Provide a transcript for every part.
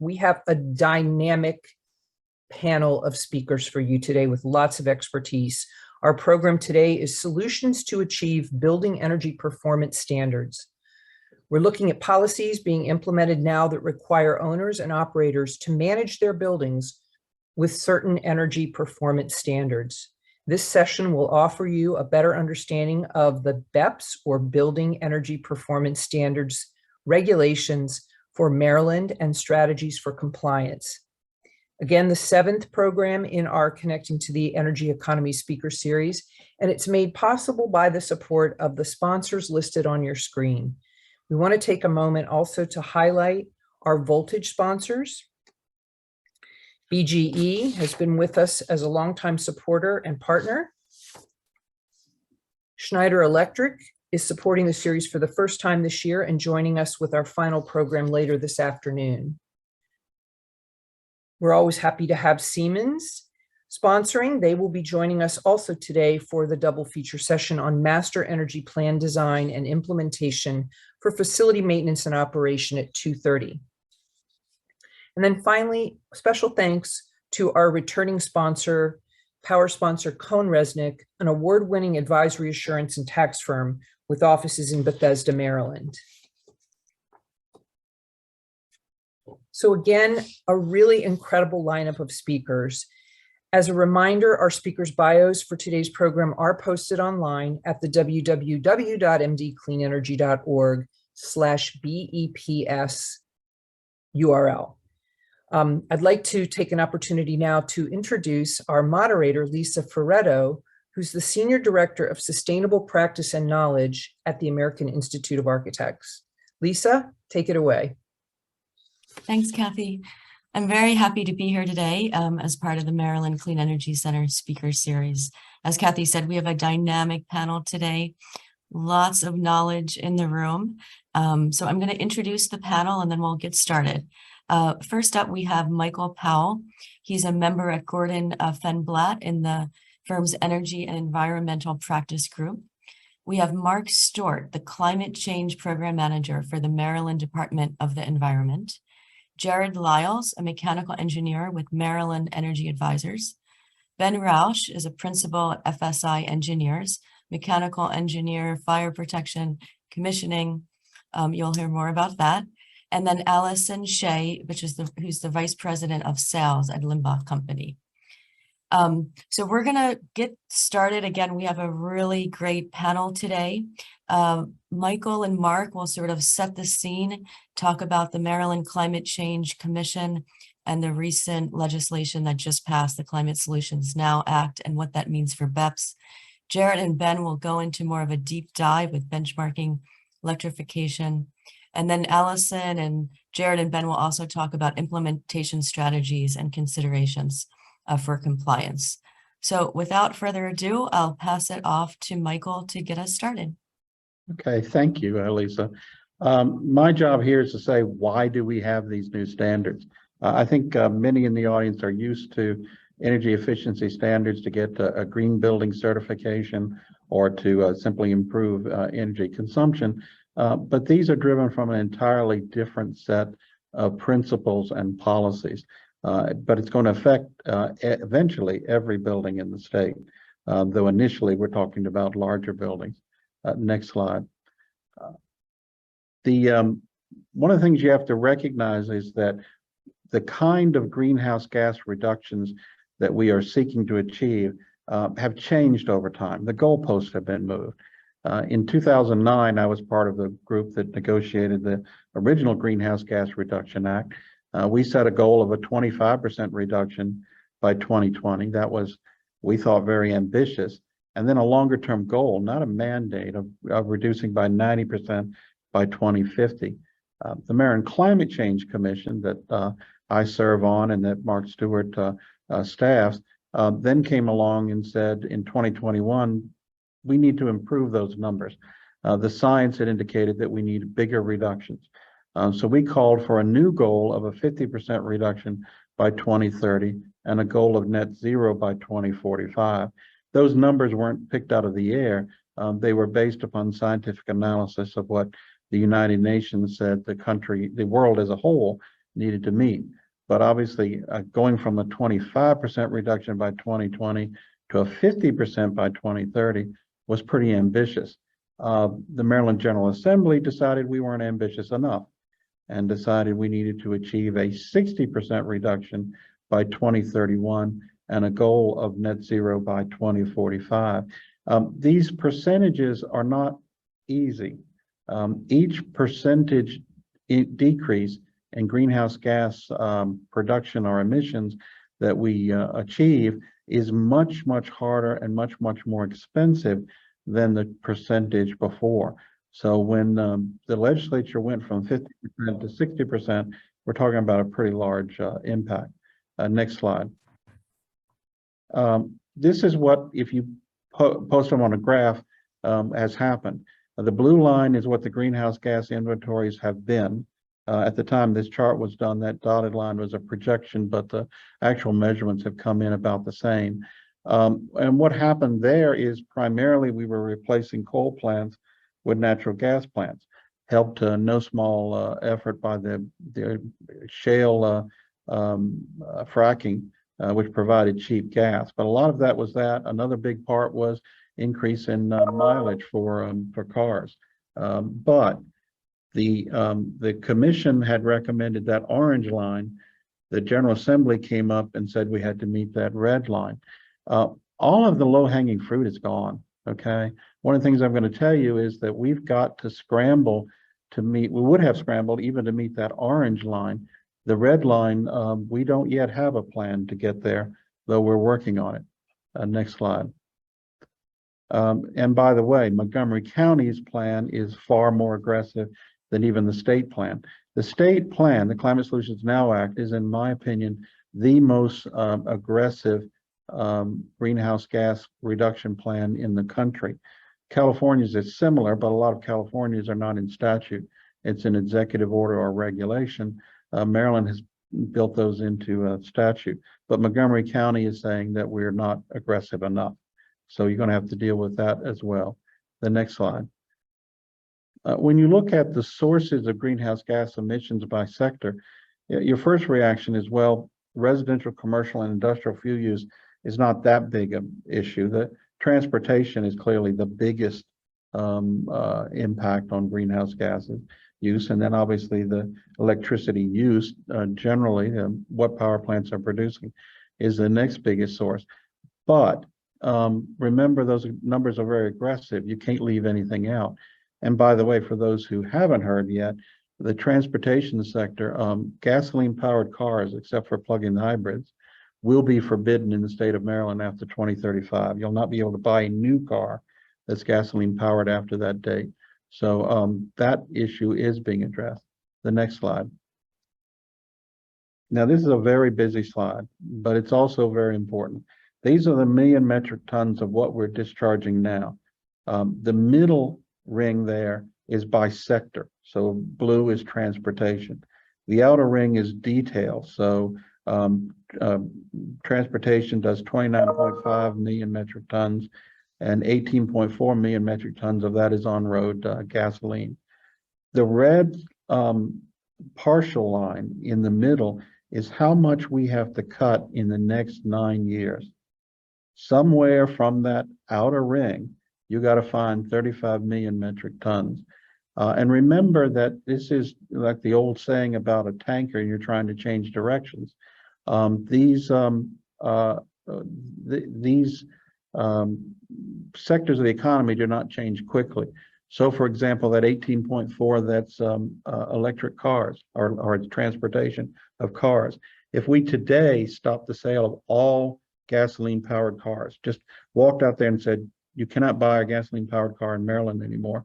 We have a dynamic panel of speakers for you today with lots of expertise. Our program today is Solutions to Achieve Building Energy Performance Standards. We're looking at policies being implemented now that require owners and operators to manage their buildings with certain energy performance standards. This session will offer you a better understanding of the BEPS, or Building Energy Performance Standards, regulations for Maryland and strategies for compliance. Again, the 7th program in our Connecting to the Energy Economy speaker series, and it's made possible by the support of the sponsors listed on your screen. We want to take a moment also to highlight our voltage sponsors. BGE has been with us as a longtime supporter and partner. Schneider Electric is supporting the series for the first time this year and joining us with our final program later this afternoon. We're always happy to have Siemens sponsoring. They will be joining us also today for the double feature session on Master Energy Plan Design and Implementation for Facility Maintenance and Operation at 2:30. And then finally, special thanks to our returning sponsor, power sponsor CohnReznick, an award-winning advisory assurance and tax firm with offices in Bethesda, Maryland. So again, a really incredible lineup of speakers. As a reminder, our speakers' bios for today's program are posted online at the www.mdcleanenergy.org/BEPS URL. I'd like to take an opportunity now to introduce our moderator, Lisa Ferretto, who's the Senior Director of Sustainable Practice and Knowledge at the American Institute of Architects. Lisa, take it away. Thanks, Kathy. I'm very happy to be here today as part of the Maryland Clean Energy Center Speaker Series. As Kathy said, we have a dynamic panel today, lots of knowledge in the room. So I'm going to introduce the panel and then we'll get started. First up, we have Michael Powell. He's a member at Gordon Fenblatt in the firm's Energy and Environmental Practice Group. We have Mark Stewart, the Climate Change Program Manager for the Maryland Department of the Environment. Jared Lyles, a mechanical engineer with Maryland Energy Advisors. Ben Rausch is a principal at FSI Engineers, mechanical engineer, fire protection, commissioning. You'll hear more about that. And then Allison Shea, who's the vice president of sales at Limbach Company. So we're going to get started. Again, we have a really great panel today. Michael and Mark will sort of set the scene, talk about the Maryland Climate Change Commission and the recent legislation that just passed, the Climate Solutions Now Act, and what that means for BEPS. Jared and Ben will go into more of a deep dive with benchmarking, electrification. And then Allison and Jared and Ben will also talk about implementation strategies and considerations for compliance. So without further ado, I'll pass it off to Michael to get us started. Okay, thank you, Lisa. My job here is to say, why do we have these new standards? I think many in the audience are used to energy efficiency standards to get a green building certification or to simply improve energy consumption. But these are driven from an entirely different set of principles and policies. But it's going to affect eventually every building in the state, though initially we're talking about larger buildings. Next slide. One of the things you have to recognize is that the kind of greenhouse gas reductions that we are seeking to achieve have changed over time. The goalposts have been moved. In 2009, I was part of the group that negotiated the original Greenhouse Gas Reduction Act. We set a goal of a 25% reduction by 2020. That was, we thought, very ambitious. And then a longer term goal, not a mandate, of reducing by 90% by 2050. The Maryland Climate Change Commission that I serve on and that Mark Stewart staffs then came along and said in 2021, we need to improve those numbers. The science had indicated that we need bigger reductions. So we called for a new goal of a 50% reduction by 2030 and a goal of net zero by 2045. Those numbers weren't picked out of the air. They were based upon scientific analysis of what the United Nations said the world as a whole needed to meet. But obviously, going from a 25% reduction by 2020 to a 50% by 2030 was pretty ambitious. The Maryland General Assembly decided we weren't ambitious enough and decided we needed to achieve a 60% reduction by 2031 and a goal of net zero by 2045. These percentages are not easy. Each percentage decrease in greenhouse gas production or emissions that we achieve is much, much harder and much, much more expensive than the percentage before. So when the legislature went from 50% to 60%, we're talking about a pretty large impact. Next slide. This is what, if you post them on a graph, has happened. The blue line is what the greenhouse gas inventories have been. At the time this chart was done, that dotted line was a projection, but the actual measurements have come in about the same. And what happened there is primarily we were replacing coal plants with natural gas plants, helped to no small effort by the shale fracking, which provided cheap gas. But a lot of that was that. Another big part was increase in mileage for cars. But the commission had recommended that orange line. The General Assembly came up and said we had to meet that red line. All of the low-hanging fruit is gone, okay? One of the things I'm going to tell you is that we've got to scramble to meet, we would have scrambled even to meet that orange line. The red line, we don't yet have a plan to get there, though we're working on it. Next slide. And by the way, Montgomery County's plan is far more aggressive than even the state plan. The state plan, the Climate Solutions Now Act, is, in my opinion, the most aggressive greenhouse gas reduction plan in the country. California's is similar, but a lot of California's are not in statute. It's an executive order or regulation. Maryland has built those into statute, but Montgomery County is saying that we're not aggressive enough. So you're going to have to deal with that as well. The next slide. When you look at the sources of greenhouse gas emissions by sector, your first reaction is, well, residential, commercial, and industrial fuel use is not that big an issue. The transportation is clearly the biggest impact on greenhouse gases use, and then obviously the electricity use generally, what power plants are producing, is the next biggest source. But remember, those numbers are very aggressive. You can't leave anything out. And by the way, for those who haven't heard yet, the transportation sector, gasoline-powered cars, except for plug-in hybrids, will be forbidden in the state of Maryland after 2035. You'll not be able to buy a new car that's gasoline-powered after that date. So that issue is being addressed. The next slide. Now, this is a very busy slide, but it's also very important. These are the 1 million metric tons of what we're discharging now. The middle ring there is by sector. So blue is transportation. The outer ring is detail. So transportation does 29.5 million metric tons, and 18.4 million metric tons of that is on-road gasoline. The red partial line in the middle is how much we have to cut in the next 9 years. Somewhere from that outer ring, you got to find 35 million metric tons. And remember that this is like the old saying about a tanker, you're trying to change directions. These sectors of the economy do not change quickly. So, for example, that 18.4, that's electric cars or transportation of cars. If we today stopped the sale of all gasoline-powered cars, just walked out there and said, you cannot buy a gasoline-powered car in Maryland anymore.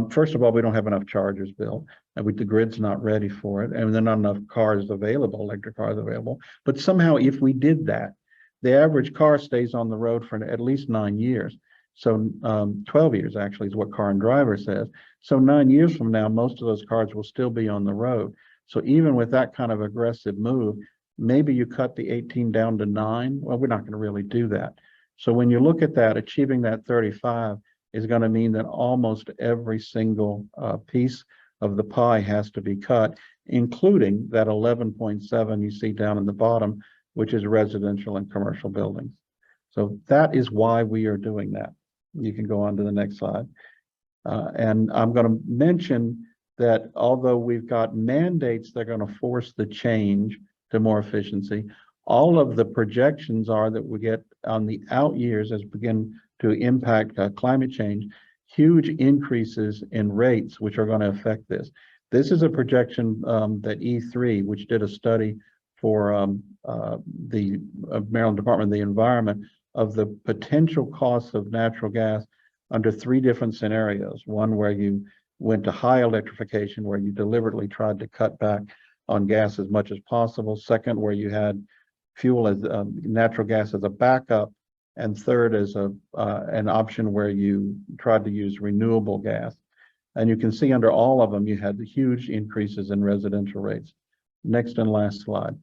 First of all, we don't have enough chargers built, and the grid's not ready for it, and there are not enough cars available, electric cars available. But somehow, if we did that, the average car stays on the road for at least 9 years. So 12 years actually is what Car and Driver says. So 9 years from now, most of those cars will still be on the road. So even with that kind of aggressive move, maybe you cut the 18 down to 9. Well, we're not going to really do that. So when you look at that, achieving that 35 is going to mean that almost every single piece of the pie has to be cut. including that 11.7 you see down in the bottom, which is residential and commercial buildings. So that is why we are doing that. You can go on to the next slide. And I'm going to mention that although we've got mandates that are going to force the change to more efficiency, all of the projections are that we get on the out years as we begin to impact climate change, huge increases in rates, which are going to affect this. This is a projection that E3, which did a study for the Maryland Department of the Environment, of the potential costs of natural gas under 3 different scenarios. One where you went to high electrification, where you deliberately tried to cut back on gas as much as possible. Second, where you had fuel as natural gas as a backup. And third, as an option where you tried to use renewable gas. And you can see under all of them, you had the huge increases in residential rates. Next and last slide.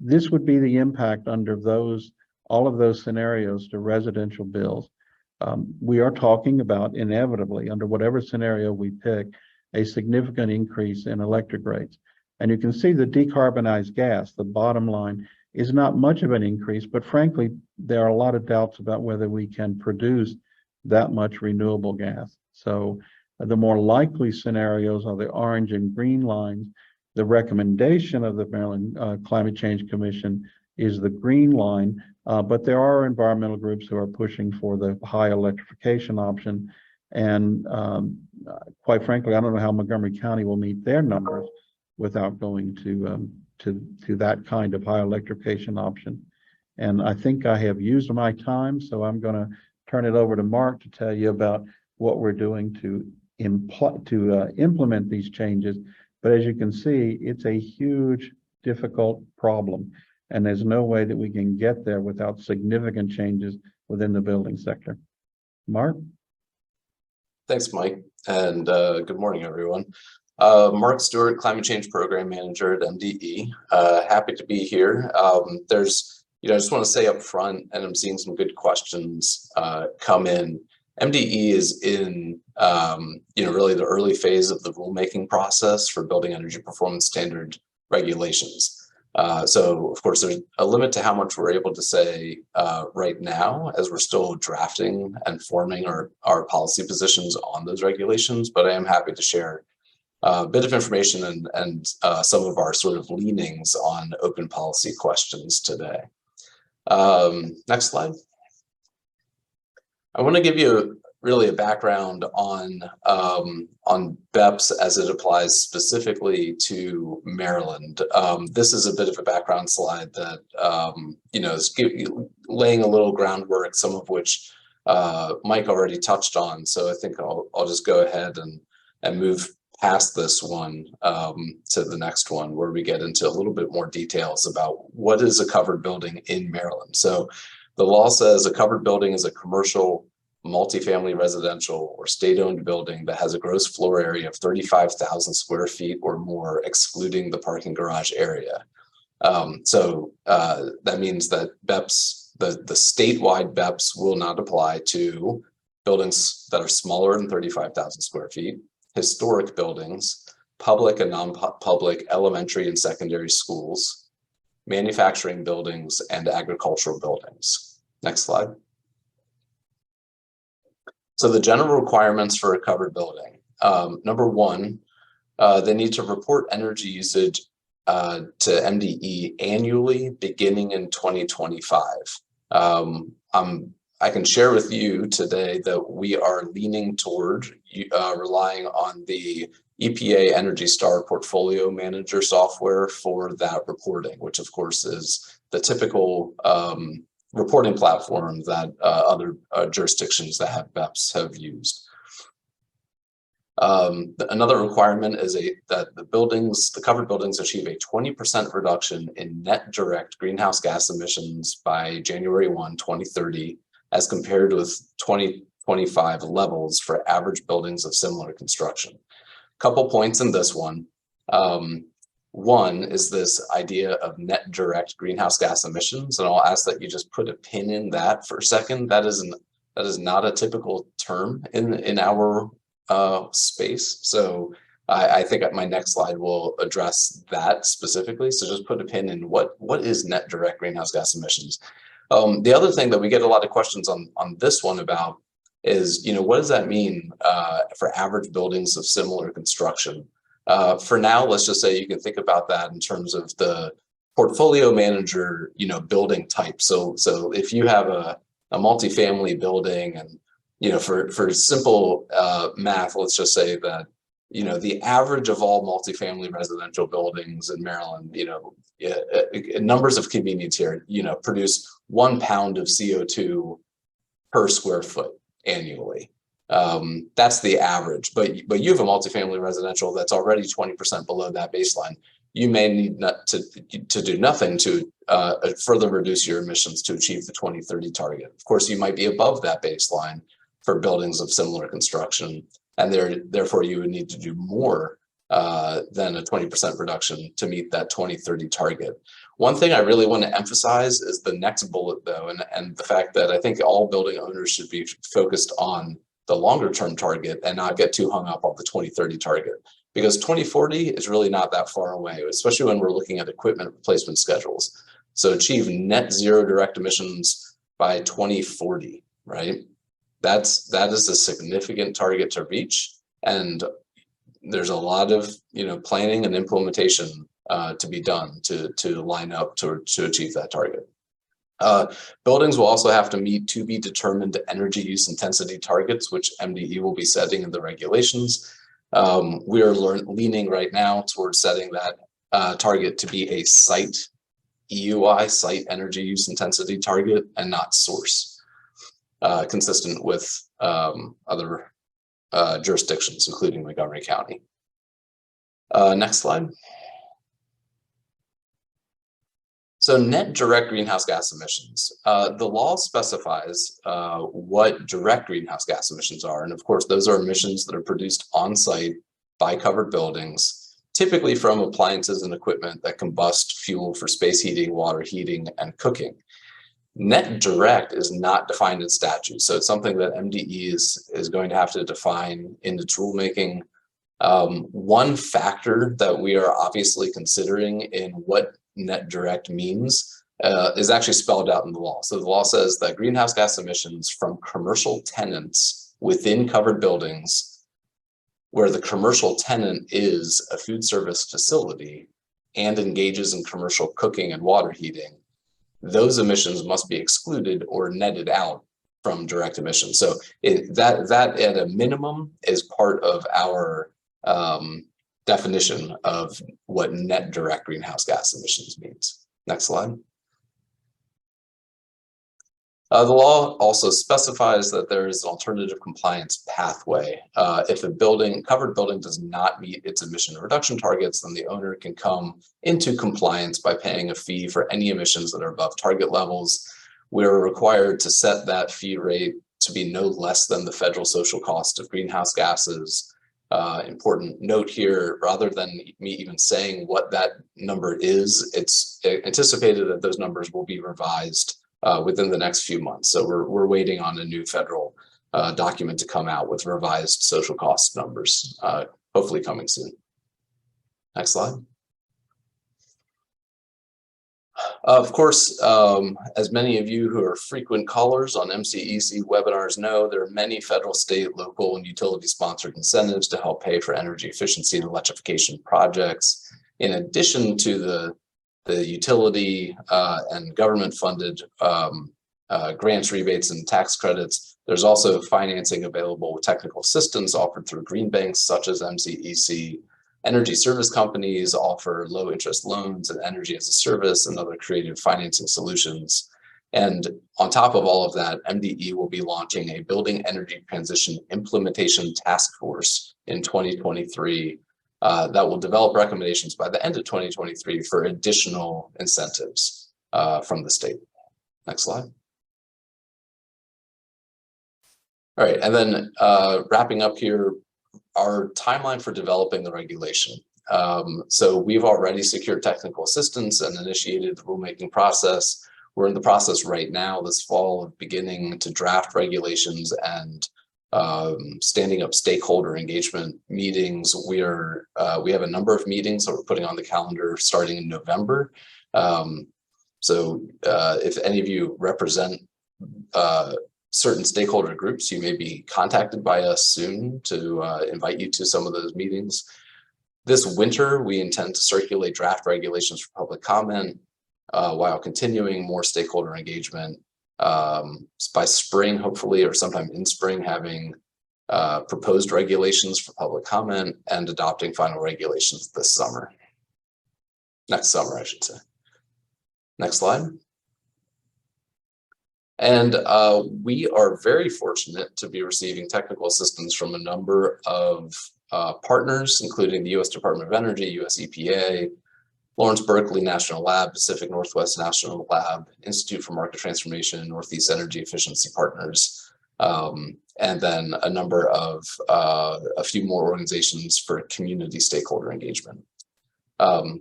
This would be the impact under all of those scenarios to residential bills. We are talking about inevitably, under whatever scenario we pick, a significant increase in electric rates. And you can see the decarbonized gas, the bottom line, is not much of an increase, but frankly, there are a lot of doubts about whether we can produce that much renewable gas. So the more likely scenarios are the orange and green lines. The recommendation of the Maryland Climate Change Commission is the green line, but there are environmental groups who are pushing for the high electrification option. And quite frankly, I don't know how Montgomery County will meet their numbers without going to that kind of high electrification option. And I think I have used my time, so I'm going to turn it over to Mark to tell you about what we're doing to implement these changes. But as you can see, it's a huge, difficult problem, and there's no way that we can get there without significant changes within the building sector. Mark? Thanks, Mike, and good morning, everyone. Mark Stewart, Climate Change Program Manager at MDE. Happy to be here. I just want to say up front, and I'm seeing some good questions come in. MDE is in, really the early phase of the rulemaking process for building energy performance standard regulations. So, of course, there's a limit to how much we're able to say right now, as we're still drafting and forming our policy positions on those regulations. But I am happy to share a bit of information and some of our sort of leanings on open policy questions today. Next slide. I want to give you really a background on BEPS as it applies specifically to Maryland. This is a bit of a background slide that is laying a little groundwork, some of which Mike already touched on. So I think I'll just go ahead and move past this one to the next one, where we get into a little bit more details about what is a covered building in Maryland. So the law says a covered building is a commercial, multifamily residential or state-owned building that has a gross floor area of 35,000 square feet or more, excluding the parking garage area. So that means that BEPS, the statewide BEPS, will not apply to buildings that are smaller than 35,000 square feet, historic buildings, public and non-public elementary and secondary schools, manufacturing buildings, and agricultural buildings. Next slide. So the general requirements for a covered building. Number one, they need to report energy usage to MDE annually beginning in 2025. I can share with you today that we are leaning toward relying on the EPA Energy Star Portfolio Manager software for that reporting, which of course is the typical reporting platform that other jurisdictions that have BEPS have used. Another requirement is that the covered buildings achieve a 20% reduction in net direct greenhouse gas emissions by January 1, 2030, as compared with 2025 levels for average buildings of similar construction. Couple points in this one. One is this idea of net direct greenhouse gas emissions, and I'll ask that you just put a pin in that for a second. That is not a typical term in our space. So I think my next slide will address that specifically. So just put a pin in what is net direct greenhouse gas emissions. The other thing that we get a lot of questions on this one about is, what does that mean for average buildings of similar construction? For now, let's just say you can think about that in terms of the portfolio manager, building type. So if you have a multifamily building, and for simple math, let's just say that the average of all multifamily residential buildings in Maryland, numbers of convenience here, produce 1 pound of CO2 per square foot annually. That's the average, but you have a multifamily residential that's already 20% below that baseline. You may need to do nothing to further reduce your emissions to achieve the 2030 target. Of course, you might be above that baseline for buildings of similar construction, and therefore you would need to do more than a 20% reduction to meet that 2030 target. One thing I really want to emphasize is the next bullet, though, and the fact that I think all building owners should be focused on the longer term target and not get too hung up on the 2030 target, because 2040 is really not that far away, especially when we're looking at equipment replacement schedules. So achieve net zero direct emissions by 2040, right? That is a significant target to reach, and there's a lot of planning and implementation to be done to line up to achieve that target. Buildings will also have to meet to be determined energy use intensity targets, which MDE will be setting in the regulations. We are leaning right now towards setting that target to be a site EUI, site energy use intensity target, and not source, consistent with other jurisdictions, including Montgomery County. Next slide. So net direct greenhouse gas emissions. The law specifies what direct greenhouse gas emissions are. And of course, those are emissions that are produced on site by covered buildings, typically from appliances and equipment that combust fuel for space heating, water heating, and cooking. Net direct is not defined in statute. So it's something that MDE is going to have to define in its rulemaking. One factor that we are obviously considering in what net direct means is actually spelled out in the law. So the law says that greenhouse gas emissions from commercial tenants within covered buildings, where the commercial tenant is a food service facility and engages in commercial cooking and water heating, those emissions must be excluded or netted out from direct emissions. So that at a minimum is part of our definition of what net direct greenhouse gas emissions means. Next slide. The law also specifies that there is an alternative compliance pathway. If a covered building does not meet its emission reduction targets, then the owner can come into compliance by paying a fee for any emissions that are above target levels. We're required to set that fee rate to be no less than the federal social cost of greenhouse gases. Important note here, rather than me even saying what that number is, it's anticipated that those numbers will be revised within the next few months. So we're waiting on a new federal document to come out with revised social cost numbers, hopefully coming soon. Next slide. Of course, as many of you who are frequent callers on MCEC webinars know, there are many federal, state, local, and utility-sponsored incentives to help pay for energy efficiency and electrification projects. In addition to the utility and government-funded grants, rebates, and tax credits, there's also financing available with technical assistance offered through green banks such as MCEC. Energy service companies offer low interest loans and energy as a service and other creative financing solutions. And on top of all of that, MDE will be launching a Building Energy Transition Implementation Task Force in 2023 that will develop recommendations by the end of 2023 for additional incentives from the state. Next slide. All right, and then wrapping up here, our timeline for developing the regulation. So we've already secured technical assistance and initiated the rulemaking process. We're in the process right now this fall of beginning to draft regulations and standing up stakeholder engagement meetings. We have a number of meetings that we're putting on the calendar starting in November. So if any of you represent certain stakeholder groups, you may be contacted by us soon to invite you to some of those meetings. This winter, we intend to circulate draft regulations for public comment while continuing more stakeholder engagement. By spring, hopefully, or sometime in spring, having proposed regulations for public comment and adopting final regulations this summer. Next summer, I should say. Next slide. And we are very fortunate to be receiving technical assistance from a number of partners, including the U.S. Department of Energy, U.S. EPA, Lawrence Berkeley National Lab, Pacific Northwest National Lab, Institute for Market Transformation, Northeast Energy Efficiency Partners, and then a number of a few more organizations for community stakeholder engagement.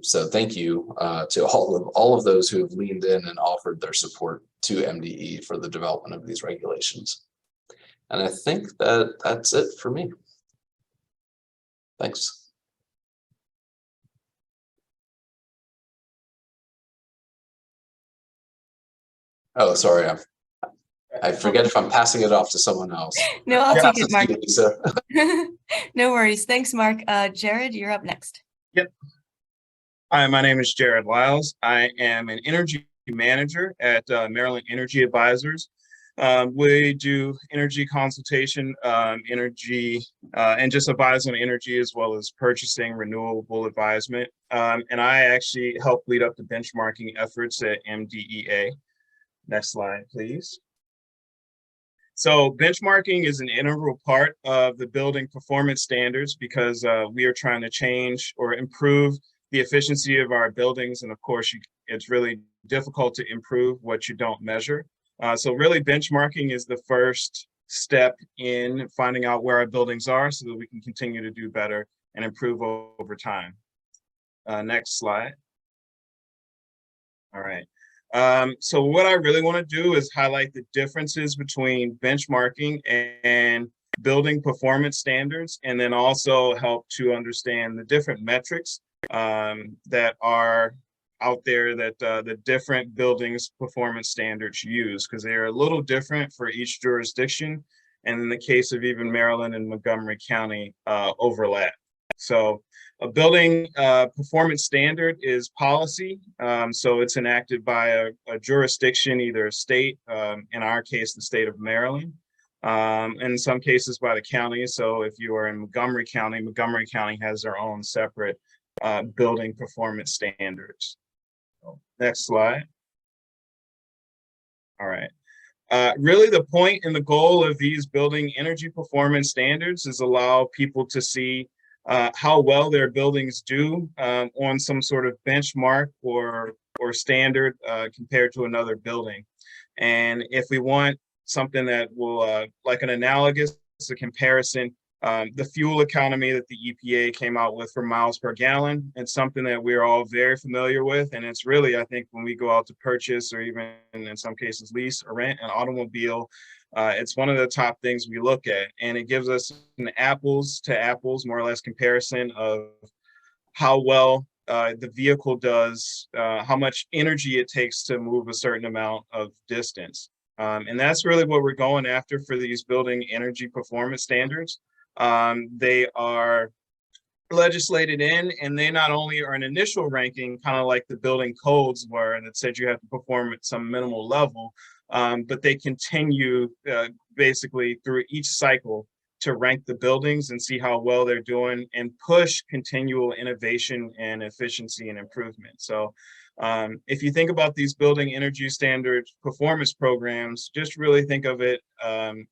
So thank you to all of those who have leaned in and offered their support to MDE for the development of these regulations. And I think that's it for me. Thanks. Oh, sorry. I forget if I'm passing it off to someone else. No, I'll take it, Mark. So. No worries. Thanks, Mark. Jared, you're up next. Yep. Hi, my name is Jared Lyles. I am an energy manager at Maryland Energy Advisors. We do energy consultation, energy, and just advise on energy as well as purchasing renewable advisement. And I actually help lead up the benchmarking efforts at MDEA. Next slide, please. So benchmarking is an integral part of the building performance standards because we are trying to change or improve the efficiency of our buildings. And of course, it's really difficult to improve what you don't measure. So really benchmarking is the first step in finding out where our buildings are so that we can continue to do better and improve over time. Next slide. All right. So what I really want to do is highlight the differences between benchmarking and building performance standards, and then also help to understand the different metrics that are out there that the different buildings performance standards use, because they are a little different for each jurisdiction. And in the case of even Maryland and Montgomery County, overlap. So a building performance standard is policy. So it's enacted by a jurisdiction, either a state, in our case, the state of Maryland, in some cases by the county. So if you are in Montgomery County has their own separate building performance standards. Next slide. All right. Really the point and the goal of these building energy performance standards is allow people to see how well their buildings do on some sort of benchmark or standard compared to another building. And if we want something that will, like an analogous, a comparison, the fuel economy that the EPA came out with for miles per gallon, it's something that we're all very familiar with. And it's really, I think, when we go out to purchase or even in some cases lease or rent an automobile, it's one of the top things we look at. And it gives us an apples to apples, more or less, comparison of how well the vehicle does, how much energy it takes to move a certain amount of distance. And that's really what we're going after for these building energy performance standards. They are legislated in, and they not only are an initial ranking, kind of like the building codes were that said you have to perform at some minimal level, but they continue basically through each cycle to rank the buildings and see how well they're doing and push continual innovation and efficiency and improvement. So if you think about these building energy standards performance programs, just really think of it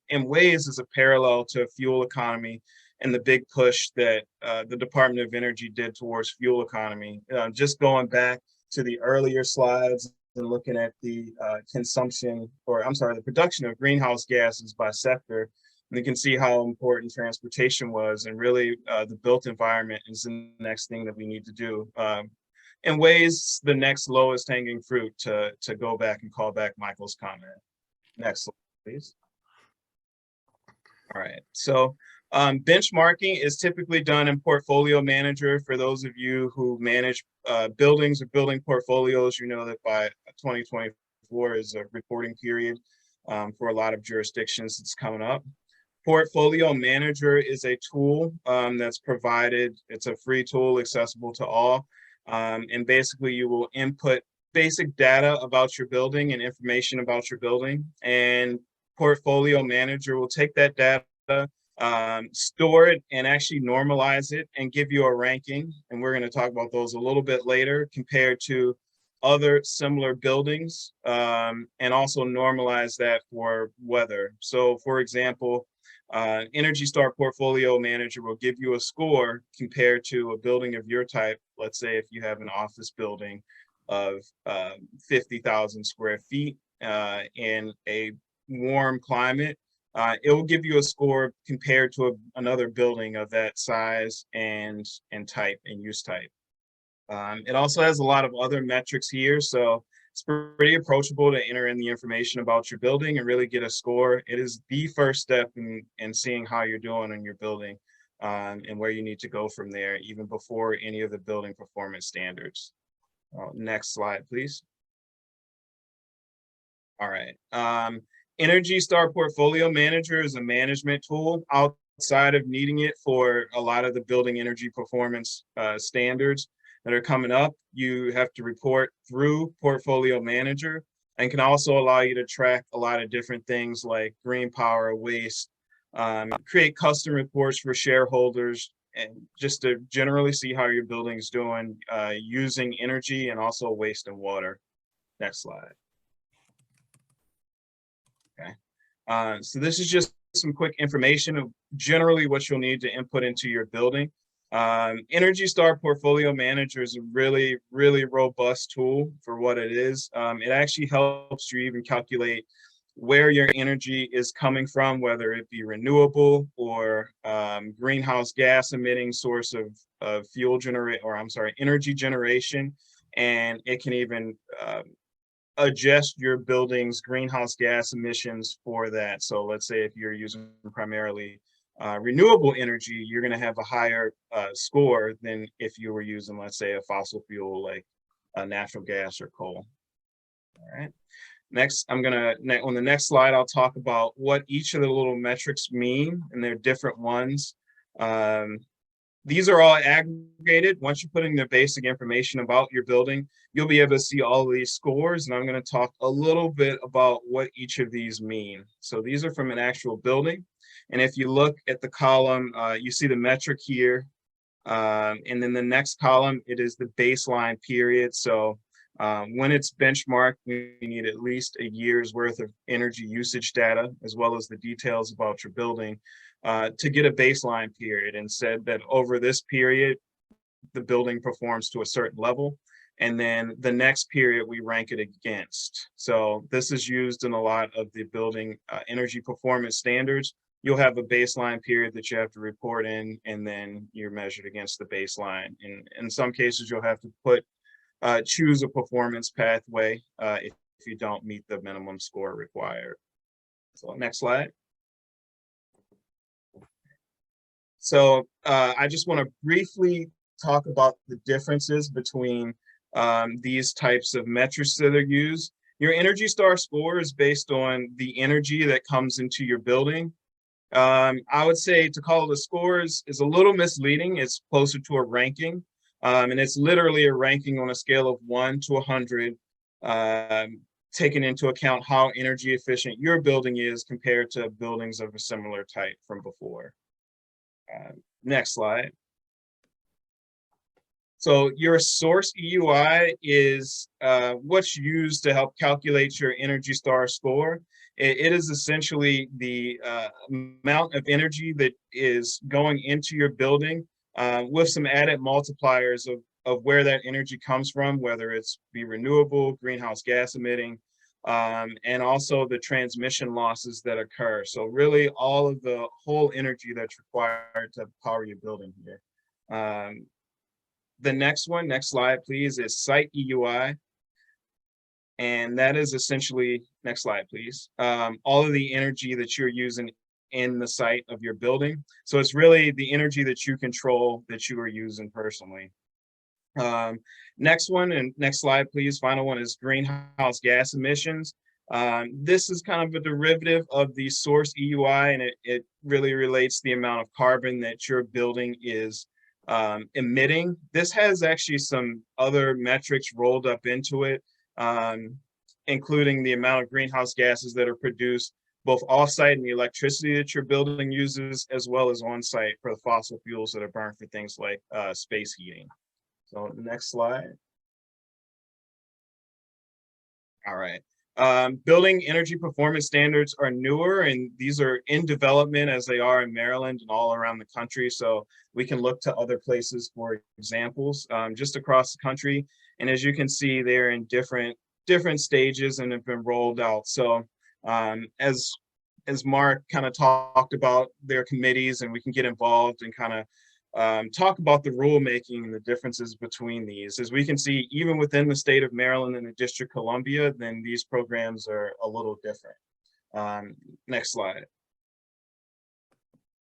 in ways as a parallel to fuel economy and the big push that the Department of Energy did towards fuel economy. Just going back to the earlier slides and looking at the consumption, or I'm sorry, the production of greenhouse gases by sector, and you can see how important transportation was, and really the built environment is the next thing that we need to do. In ways, the next lowest hanging fruit to go back and call back Michael's comment. Next slide, please. right, so benchmarking is typically done in Portfolio Manager. For those of you who manage buildings or building portfolios, you know that by 2024 is a reporting period for a lot of jurisdictions that's coming up. Portfolio Manager is a tool that's provided. It's a free tool accessible to all. And basically you will input basic data about your building and information about your building. And Portfolio Manager will take that data, store it, and actually normalize it and give you a ranking. And we're going to talk about those a little bit later compared to other similar buildings, and also normalize that for weather. So for example, Energy Star Portfolio Manager will give you a score compared to a building of your type. Let's say if you have an office building of 50,000 square feet in a warm climate, it will give you a score compared to another building of that size and type and use type. It also has a lot of other metrics here, so it's pretty approachable to enter in the information about your building and really get a score. It is the first step in seeing how you're doing in your building and where you need to go from there, even before any of the building performance standards. Next slide, please. All right. Energy Star Portfolio Manager is a management tool outside of needing it for a lot of the building energy performance standards that are coming up. You have to report through Portfolio Manager, and can also allow you to track a lot of different things like green power, waste, create custom reports for shareholders, and just to generally see how your building is doing using energy and also waste and water. Next slide. Okay. So this is just some quick information of generally what you'll need to input into your building. Energy Star Portfolio Manager is a really, really robust tool for what it is. It actually helps you even calculate where your energy is coming from, whether it be renewable or greenhouse gas emitting source of fuel generate, or I'm sorry, energy generation. And it can even adjust your building's greenhouse gas emissions for that. So let's say if you're using primarily renewable energy, you're going to have a higher score than if you were using, let's say, a fossil fuel like natural gas or coal. All right. Next, on the next slide, I'll talk about what each of the little metrics mean, and they're different ones. These are all aggregated. Once you put in the basic information about your building, you'll be able to see all of these scores, and I'm going to talk a little bit about what each of these mean. So these are from an actual building. And if you look at the column, you see the metric here. And then the next column, it is the baseline period. So when it's benchmarked, we need at least a year's worth of energy usage data, as well as the details about your building, to get a baseline period, and said that over this period, the building performs to a certain level. And then the next period we rank it against. So this is used in a lot of the building energy performance standards. You'll have a baseline period that you have to report in, and then you're measured against the baseline. And in some cases, you'll have to choose a performance pathway if you don't meet the minimum score required. So next slide. So I just want to briefly talk about the differences between these types of metrics that are used. Your Energy Star score is based on the energy that comes into your building. I would say to call it a score is a little misleading. It's closer to a ranking, and it's literally a ranking on a scale of 1 to 100, taking into account how energy efficient your building is compared to buildings of a similar type from before. Next slide. So your source EUI is what's used to help calculate your Energy Star score. It is essentially the amount of energy that is going into your building with some added multipliers of where that energy comes from, whether it's be renewable, greenhouse gas emitting, and also the transmission losses that occur. So really all of the whole energy that's required to power your building here. The next slide, please, is site EUI. And that is essentially, next slide, please, all of the energy that you're using in the site of your building. So it's really the energy that you control that you are using personally. Next one, and next slide, please. Final one is greenhouse gas emissions. This is kind of a derivative of the source EUI, and it really relates the amount of carbon that your building is emitting. This has actually some other metrics rolled up into it, including the amount of greenhouse gases that are produced both off-site and the electricity that your building uses, as well as on-site for the fossil fuels that are burned for things like space heating. So next slide. All right. Building energy performance standards are newer, and these are in development as they are in Maryland and all around the country. So we can look to other places for examples just across the country. And as you can see, they're in different stages and have been rolled out. So as Mark kind of talked about their committees, and we can get involved and kind of talk about the rulemaking and the differences between these. As we can see, even within the state of Maryland and the District of Columbia, then these programs are a little different. Next slide.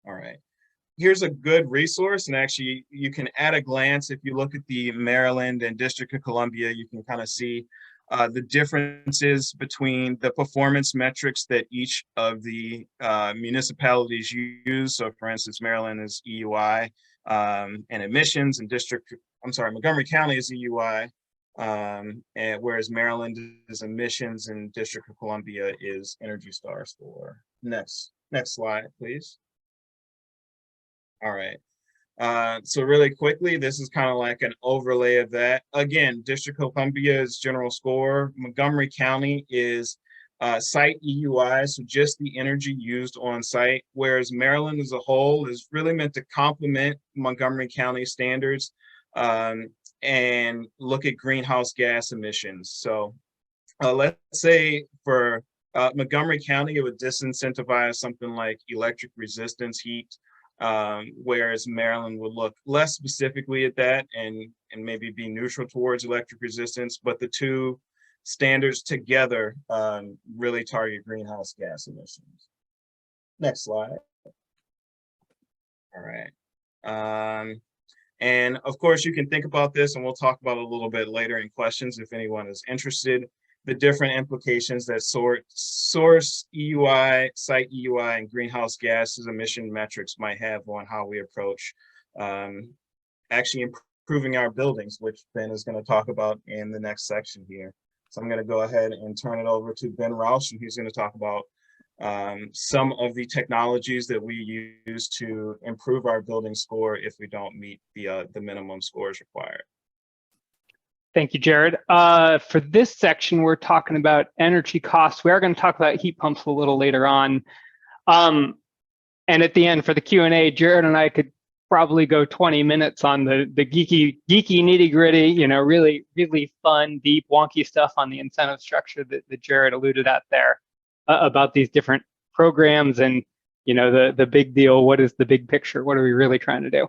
All right. Here's a good resource, and actually you can at a glance, if you look at the Maryland and District of Columbia, you can kind of see the differences between the performance metrics that each of the municipalities use. So for instance, Maryland is EUI and emissions, and Montgomery County is EUI, and whereas Maryland is emissions and District of Columbia is Energy Star score. Next slide, please. All right. So really quickly, this is kind of like an overlay of that. Again, District of Columbia is general score. Montgomery County is site EUI, so just the energy used on site, whereas Maryland as a whole is really meant to complement Montgomery County standards and look at greenhouse gas emissions. So let's say for Montgomery County, it would disincentivize something like electric resistance heat, whereas Maryland would look less specifically at that and maybe be neutral towards electric resistance, but the two standards together really target greenhouse gas emissions. Next slide. All right. And of course, you can think about this, and we'll talk about it a little bit later in questions if anyone is interested, the different implications that source EUI, site EUI, and greenhouse gases emission metrics might have on how we approach actually improving our buildings, which Ben is going to talk about in the next section here. So I'm going to go ahead and turn it over to Ben Roush, and he's going to talk about some of the technologies that we use to improve our building score if we don't meet the minimum scores required. Thank you, Jared. For this section, we're talking about energy costs. We are going to talk about heat pumps a little later on. And at the end for the Q&A, Jared and I could probably go 20 minutes on the geeky nitty gritty, you know, really fun, deep, wonky stuff on the incentive structure that Jared alluded at there about these different programs and, you know, the big deal. What is the big picture? What are we really trying to do?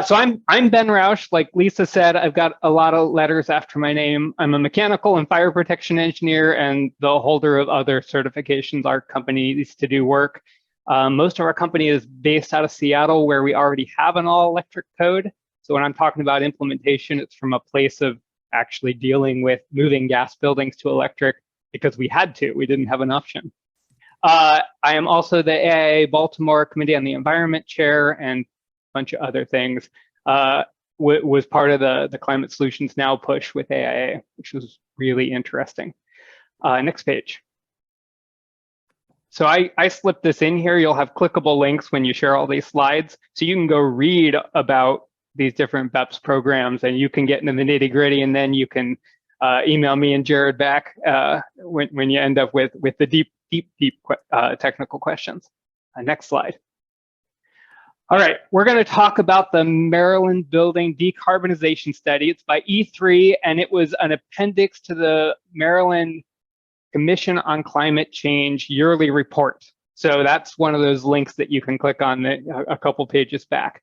So I'm Ben Roush. Like Lisa said, I've got a lot of letters after my name. I'm a mechanical and fire protection engineer and the holder of other certifications. Our company needs to do work. Most of our company is based out of Seattle, where we already have an all-electric code. So when I'm talking about implementation, it's from a place of actually dealing with moving gas buildings to electric because we had to. We didn't have an option. I am also the AIA Baltimore Committee on the Environment Chair and bunch of other things, was part of the Climate Solutions Now push with AIA, which was really interesting. Next page. So I slipped this in here. You'll have clickable links when you share all these slides. So you can go read about these different BEPS programs and you can get into the nitty gritty, and then you can email me and Jared back when you end up with the deep technical questions. Next slide. All right, we're going to talk about the Maryland Building Decarbonization Study. It's by E3, and it was an appendix to the Maryland Commission on Climate Change yearly report. So that's one of those links that you can click on a couple pages back.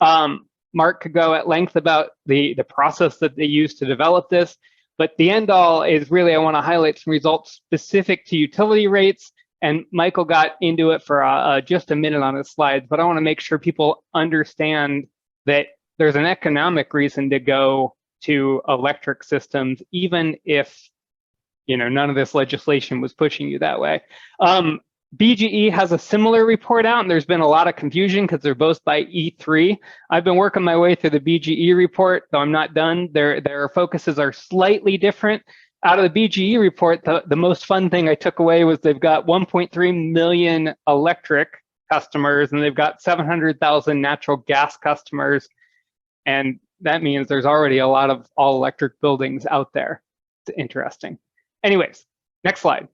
Mark could go at length about the process that they used to develop this, but the end all is really, I want to highlight some results specific to utility rates And Michael got into it for just a minute on his slides, but I want to make sure people understand that there's an economic reason to go to electric systems, even if none of this legislation was pushing you that way. BGE has a similar report out, and there's been a lot of confusion because they're both by E3. I've been working my way through the BGE report, though I'm not done. Their focuses are slightly different. Out of the BGE report, the most fun thing I took away was they've got 1.3 million electric customers, and they've got 700,000 natural gas customers. And that means there's already a lot of all electric buildings out there. It's interesting. Anyways, next slide.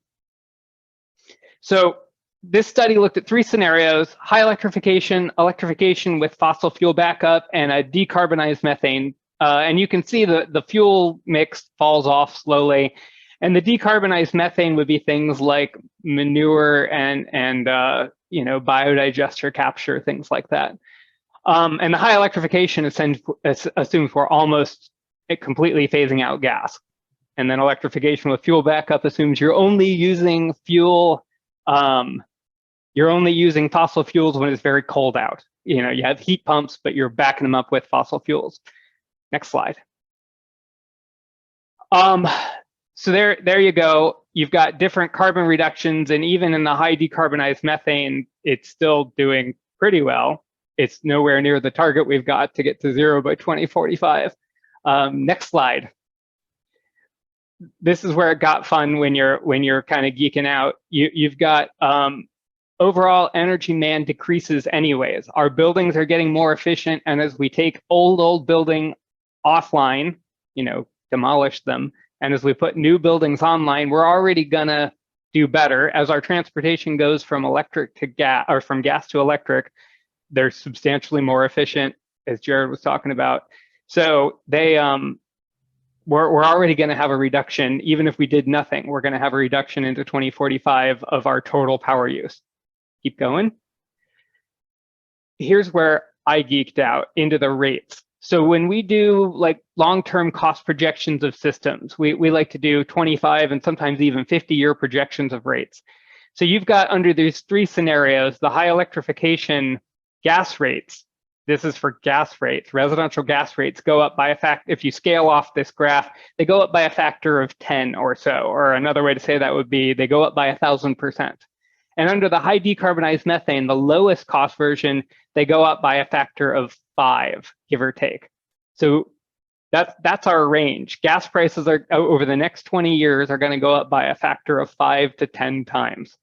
So this study looked at 3 scenarios: high electrification, electrification with fossil fuel backup, and a decarbonized methane. And you can see the fuel mix falls off slowly. And the decarbonized methane would be things like manure and biodigester capture, things like that. And the high electrification assumes we're almost completely phasing out gas. And then electrification with fuel backup assumes you're only using fuel, you're only using fossil fuels when it's very cold out. You have heat pumps, but you're backing them up with fossil fuels. Next slide. So there you go. You've got different carbon reductions, and even in the high decarbonized methane, it's still doing pretty well. It's nowhere near the target we've got to get to 0 by 2045. Next slide. This is where it got fun when you're kind of geeking out. You've got overall energy demand decreases anyways. Our buildings are getting more efficient, and as we take old building offline, demolish them, and as we put new buildings online, we're already gonna do better. As our transportation goes from electric to gas, or from gas to electric, they're substantially more efficient, as Jared was talking about. So we're already going to have a reduction. Even if we did nothing, we're going to have a reduction into 2045 of our total power use. Keep going. Here's where I geeked out into the rates. So when we do like long-term cost projections of systems, we like to do 25 and sometimes even 50-year projections of rates. So you've got under these 3 scenarios, the high electrification gas rates. This is for gas rates. Residential gas rates go up by a factor. If you scale off this graph, they go up by a factor of 10 or so. Or another way to say that would be they go up by 1,000%. And under the high decarbonized methane, the lowest cost version, they go up by a factor of 5, give or take. So that's our range. Gas prices are over the next 20 years are going to go up by a factor of 5 to 10 times.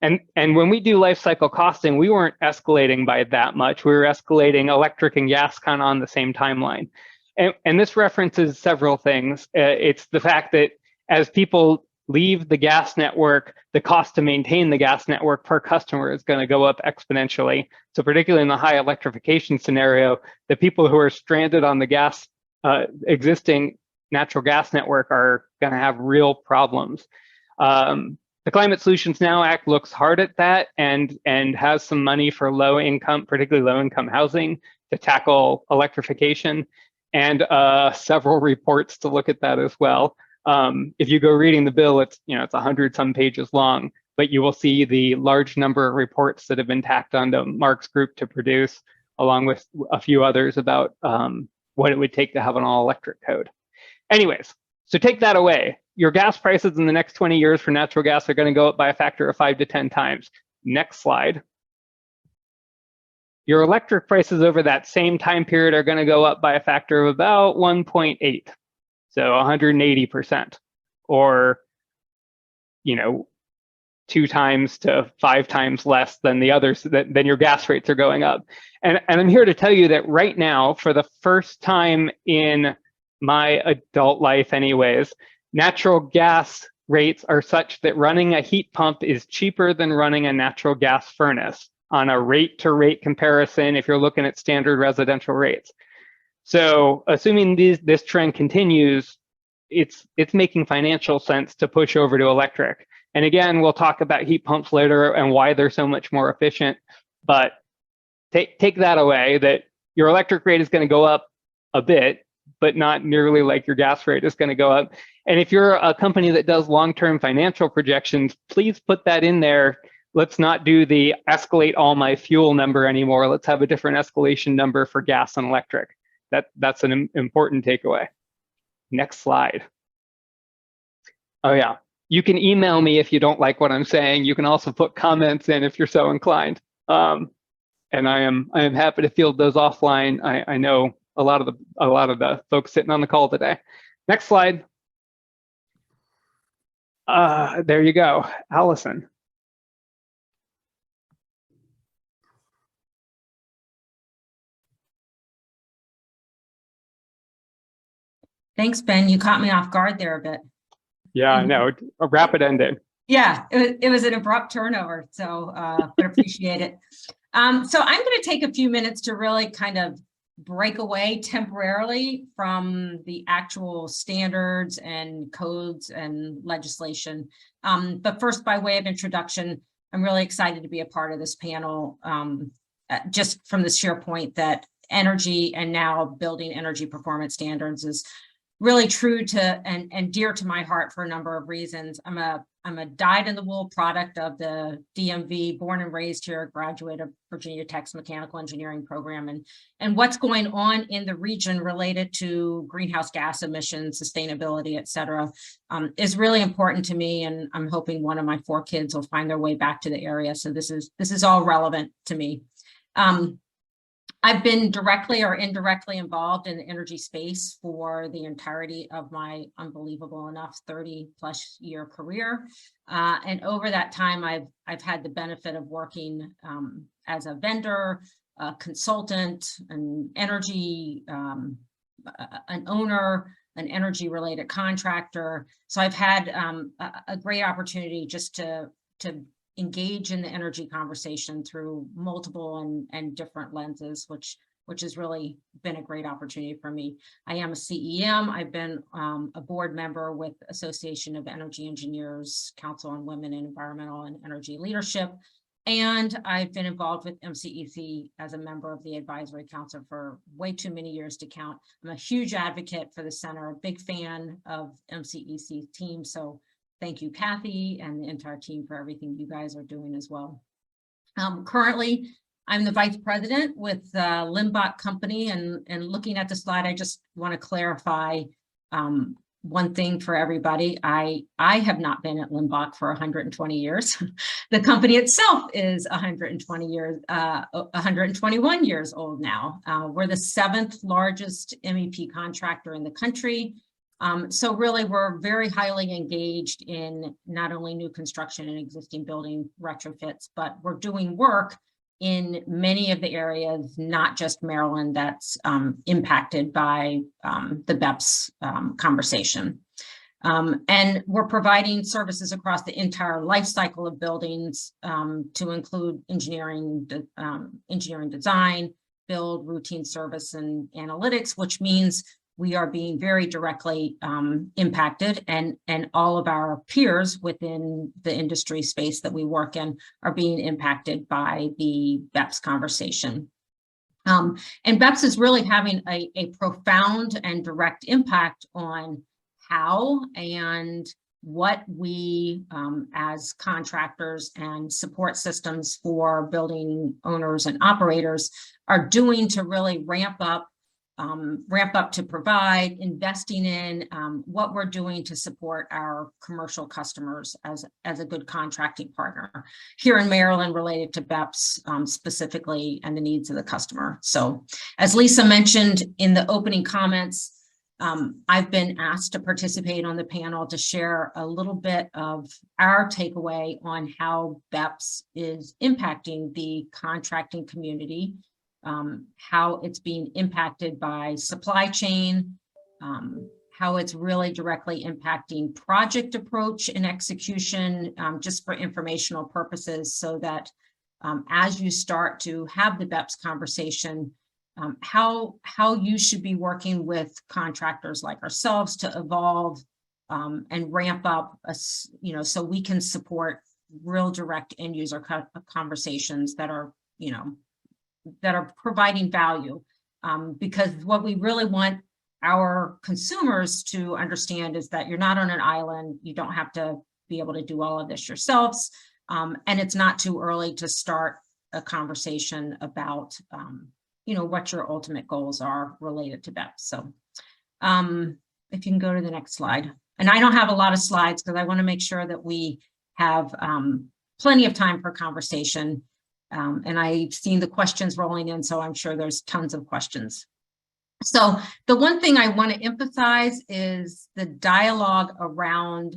And when we do life cycle costing, we weren't escalating by that much. We were escalating electric and gas kind of on the same timeline. And this references several things. It's the fact that as people leave the gas network, the cost to maintain the gas network per customer is going to go up exponentially. So particularly in the high electrification scenario, the people who are stranded on the gas existing natural gas network are going to have real problems. The Climate Solutions Now Act looks hard at that and has some money for low income, particularly low income housing, to tackle electrification, and several reports to look at that as well. If you go reading the bill, it's 100 some pages long, but you will see the large number of reports that have been tacked onto Mark's group to produce, along with a few others about what it would take to have an all electric code. Anyways, so take that away. Your gas prices in the next 20 years for natural gas are going to go up by a factor of 5 to 10 times. Next slide. Your electric prices over that same time period are going to go up by a factor of about 1.8. So 180%, or 2 times to 5 times less than the others, than your gas rates are going up. And I'm here to tell you that right now, for the first time in my adult life anyways, natural gas rates are such that running a heat pump is cheaper than running a natural gas furnace on a rate-to-rate comparison if you're looking at standard residential rates. So assuming this trend continues, it's making financial sense to push over to electric. And again, we'll talk about heat pumps later and why they're so much more efficient. But take that away, that your electric rate is going to go up a bit, but not nearly like your gas rate is going to go up. And if you're a company that does long-term financial projections, please put that in there let's not do the escalate all my fuel number anymore. Let's have a different escalation number for gas and electric. That's an important takeaway. Next slide. Oh yeah, you can email me if you don't like what I'm saying. You can also put comments in if you're so inclined. And I am happy to field those offline. I know a lot of the folks sitting on the call today. Next slide. There you go, Allison. Thanks, Ben. You caught me off guard there a bit. Yeah, I know, a rapid ending. Yeah, it was an abrupt turnover, so but appreciate it. So I'm going to take a few minutes to really kind of break away temporarily from the actual standards and codes and legislation. But first, by way of introduction, I'm really excited to be a part of this panel, just from the sheer point that energy and now building energy performance standards is really true to and dear to my heart for a number of reasons. I'm a dyed-in-the-wool product of the DMV, born and raised here, graduate of Virginia Tech's mechanical engineering program, and what's going on in the region related to greenhouse gas emissions, sustainability, et cetera, is really important to me. And I'm hoping one of my 4 kids will find their way back to the area. So this is all relevant to me. I've been directly or indirectly involved in the energy space for the entirety of my unbelievable enough 30+ year career. And over that time, I've had the benefit of working as a vendor, a consultant, an energy, an owner, an energy related contractor. So I've had a great opportunity just to engage in the energy conversation through multiple and different lenses, which has really been a great opportunity for me. I am a CEM. I've been a board member with Association of Energy Engineers, Council on Women in Environmental and Energy Leadership. And I've been involved with MCEC as a member of the advisory council for way too many years to count. I'm a huge advocate for the center, a big fan of MCEC's team. So thank you, Kathy, and the entire team for everything you guys are doing as well. Currently, I'm the vice president with Limbach Company, and looking at the slide, I just want to clarify one thing for everybody. I have not been at Limbach for 120 years. The company itself is 121 years old now. We're the 7th largest MEP contractor in the country. So really, we're very highly engaged in not only new construction and existing building retrofits, but we're doing work in many of the areas, not just Maryland, that's impacted by the BEPS conversation. And we're providing services across the entire life cycle of buildings to include engineering design, build, routine service, and analytics, which means we are being very directly impacted, and all of our peers within the industry space that we work in are being impacted by the BEPS conversation. And BEPS is really having a profound and direct impact on how and what we as contractors and support systems for building owners and operators are doing to really ramp up to provide, investing in what we're doing to support our commercial customers as a good contracting partner here in Maryland related to BEPS specifically and the needs of the customer. So as Lisa mentioned in the opening comments, I've been asked to participate on the panel to share a little bit of our takeaway on how BEPS is impacting the contracting community, how it's being impacted by supply chain, how it's really directly impacting project approach and execution, just for informational purposes, so that as you start to have the BEPS conversation, how you should be working with contractors like ourselves to evolve and ramp up, so we can support real direct end user conversations that are, that are providing value, because what we really want our consumers to understand is that you're not on an island. You don't have to be able to do all of this yourselves. And it's not too early to start a conversation about, what your ultimate goals are related to BEPS. So if you can go to the next slide. And I don't have a lot of slides because I want to make sure that we have plenty of time for conversation. And I've seen the questions rolling in, so I'm sure there's tons of questions. So the one thing I want to emphasize is the dialogue around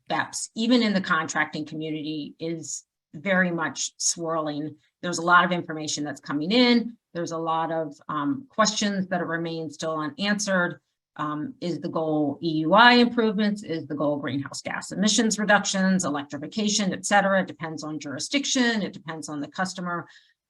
BEPS, even in the contracting community, is very much swirling. There's a lot of information that's coming in. There's a lot of questions that remain still unanswered. Is the goal EUI improvements? Is the goal greenhouse gas emissions reductions, electrification, et cetera? It depends on jurisdiction. It depends on the customer.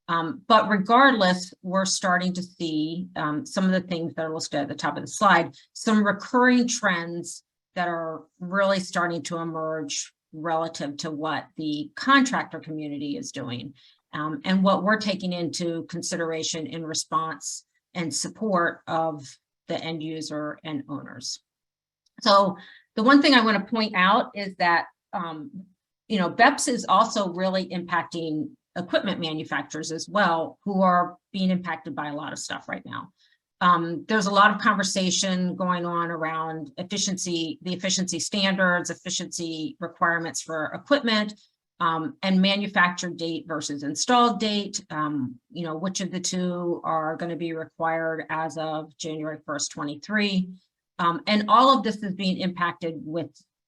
But regardless, we're starting to see some of the things that are listed at the top of the slide, some recurring trends that are really starting to emerge relative to what the contractor community is doing, and what we're taking into consideration in response and support of the end user and owners. So the one thing I want to point out is that, BEPS is also really impacting equipment manufacturers as well, who are being impacted by a lot of stuff right now. There's a lot of conversation going on around the efficiency standards, efficiency requirements for equipment, and manufactured date versus installed date, which of the two are going to be required as of January 1st, 23. And all of this is being impacted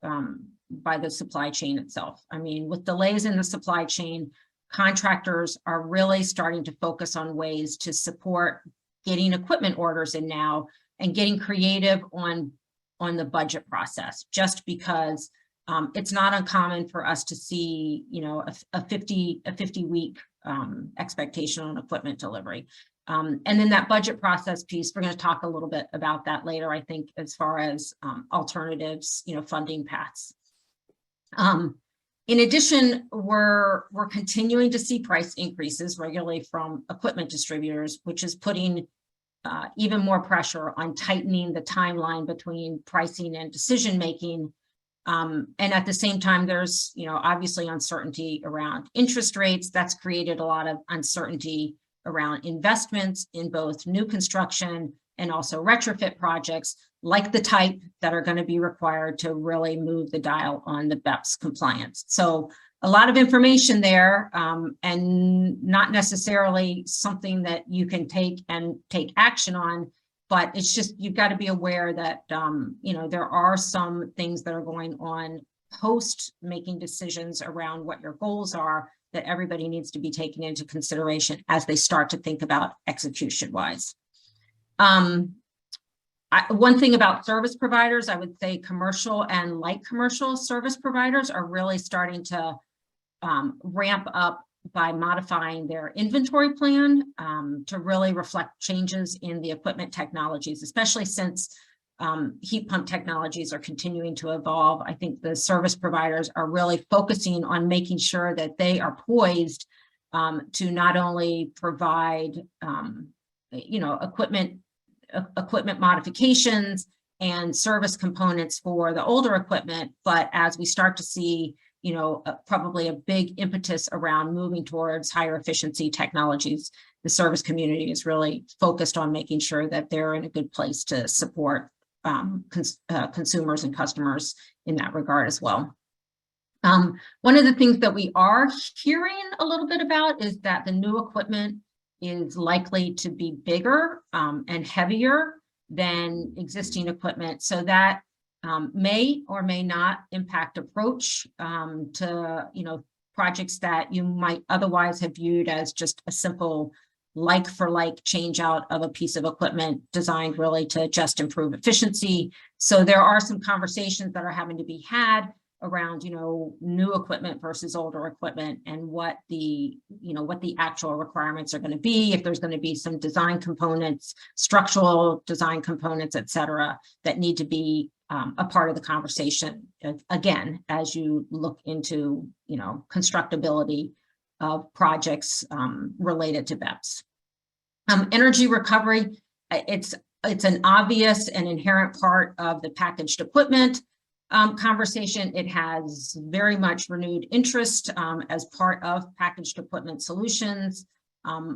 by the supply chain itself. I mean, with delays in the supply chain, contractors are really starting to focus on ways to support getting equipment orders in now and getting creative on the budget process, just because it's not uncommon for us to see, a 50-week expectation on equipment delivery. And then that budget process piece, we're going to talk a little bit about that later, I think, as far as alternatives, funding paths. In addition, we're continuing to see price increases regularly from equipment distributors, which is putting even more pressure on tightening the timeline between pricing and decision making. And at the same time, there's, obviously uncertainty around interest rates. That's created a lot of uncertainty around investments in both new construction and also retrofit projects, like the type that are going to be required to really move the dial on the BEPS compliance. So a lot of information there, and not necessarily something that you can take action on. But it's just, you've got to be aware that, there are some things that are going on post making decisions around what your goals are that everybody needs to be taken into consideration as they start to think about execution wise. One thing about service providers, I would say commercial and light commercial service providers are really starting to ramp up by modifying their inventory plan to really reflect changes in the equipment technologies, especially since heat pump technologies are continuing to evolve. I think the service providers are really focusing on making sure that they are poised to not only provide, equipment modifications and service components for the older equipment, but as we start to see probably a big impetus around moving towards higher efficiency technologies, the service community is really focused on making sure that they're in a good place to support consumers and customers in that regard as well. One of the things that we are hearing a little bit about is that the new equipment is likely to be bigger and heavier than existing equipment. So that may or may not impact approach to projects that you might otherwise have viewed as just a simple like for like change out of a piece of equipment designed really to just improve efficiency. So there are some conversations that are having to be had around new equipment versus older equipment, and what the actual requirements are going to be, if there's going to be some design components, structural design components, et cetera, that need to be a part of the conversation again as you look into constructability of projects related to BEPS. Energy recovery, it's an obvious and inherent part of the packaged equipment. conversation. It has very much renewed interest as part of packaged equipment solutions.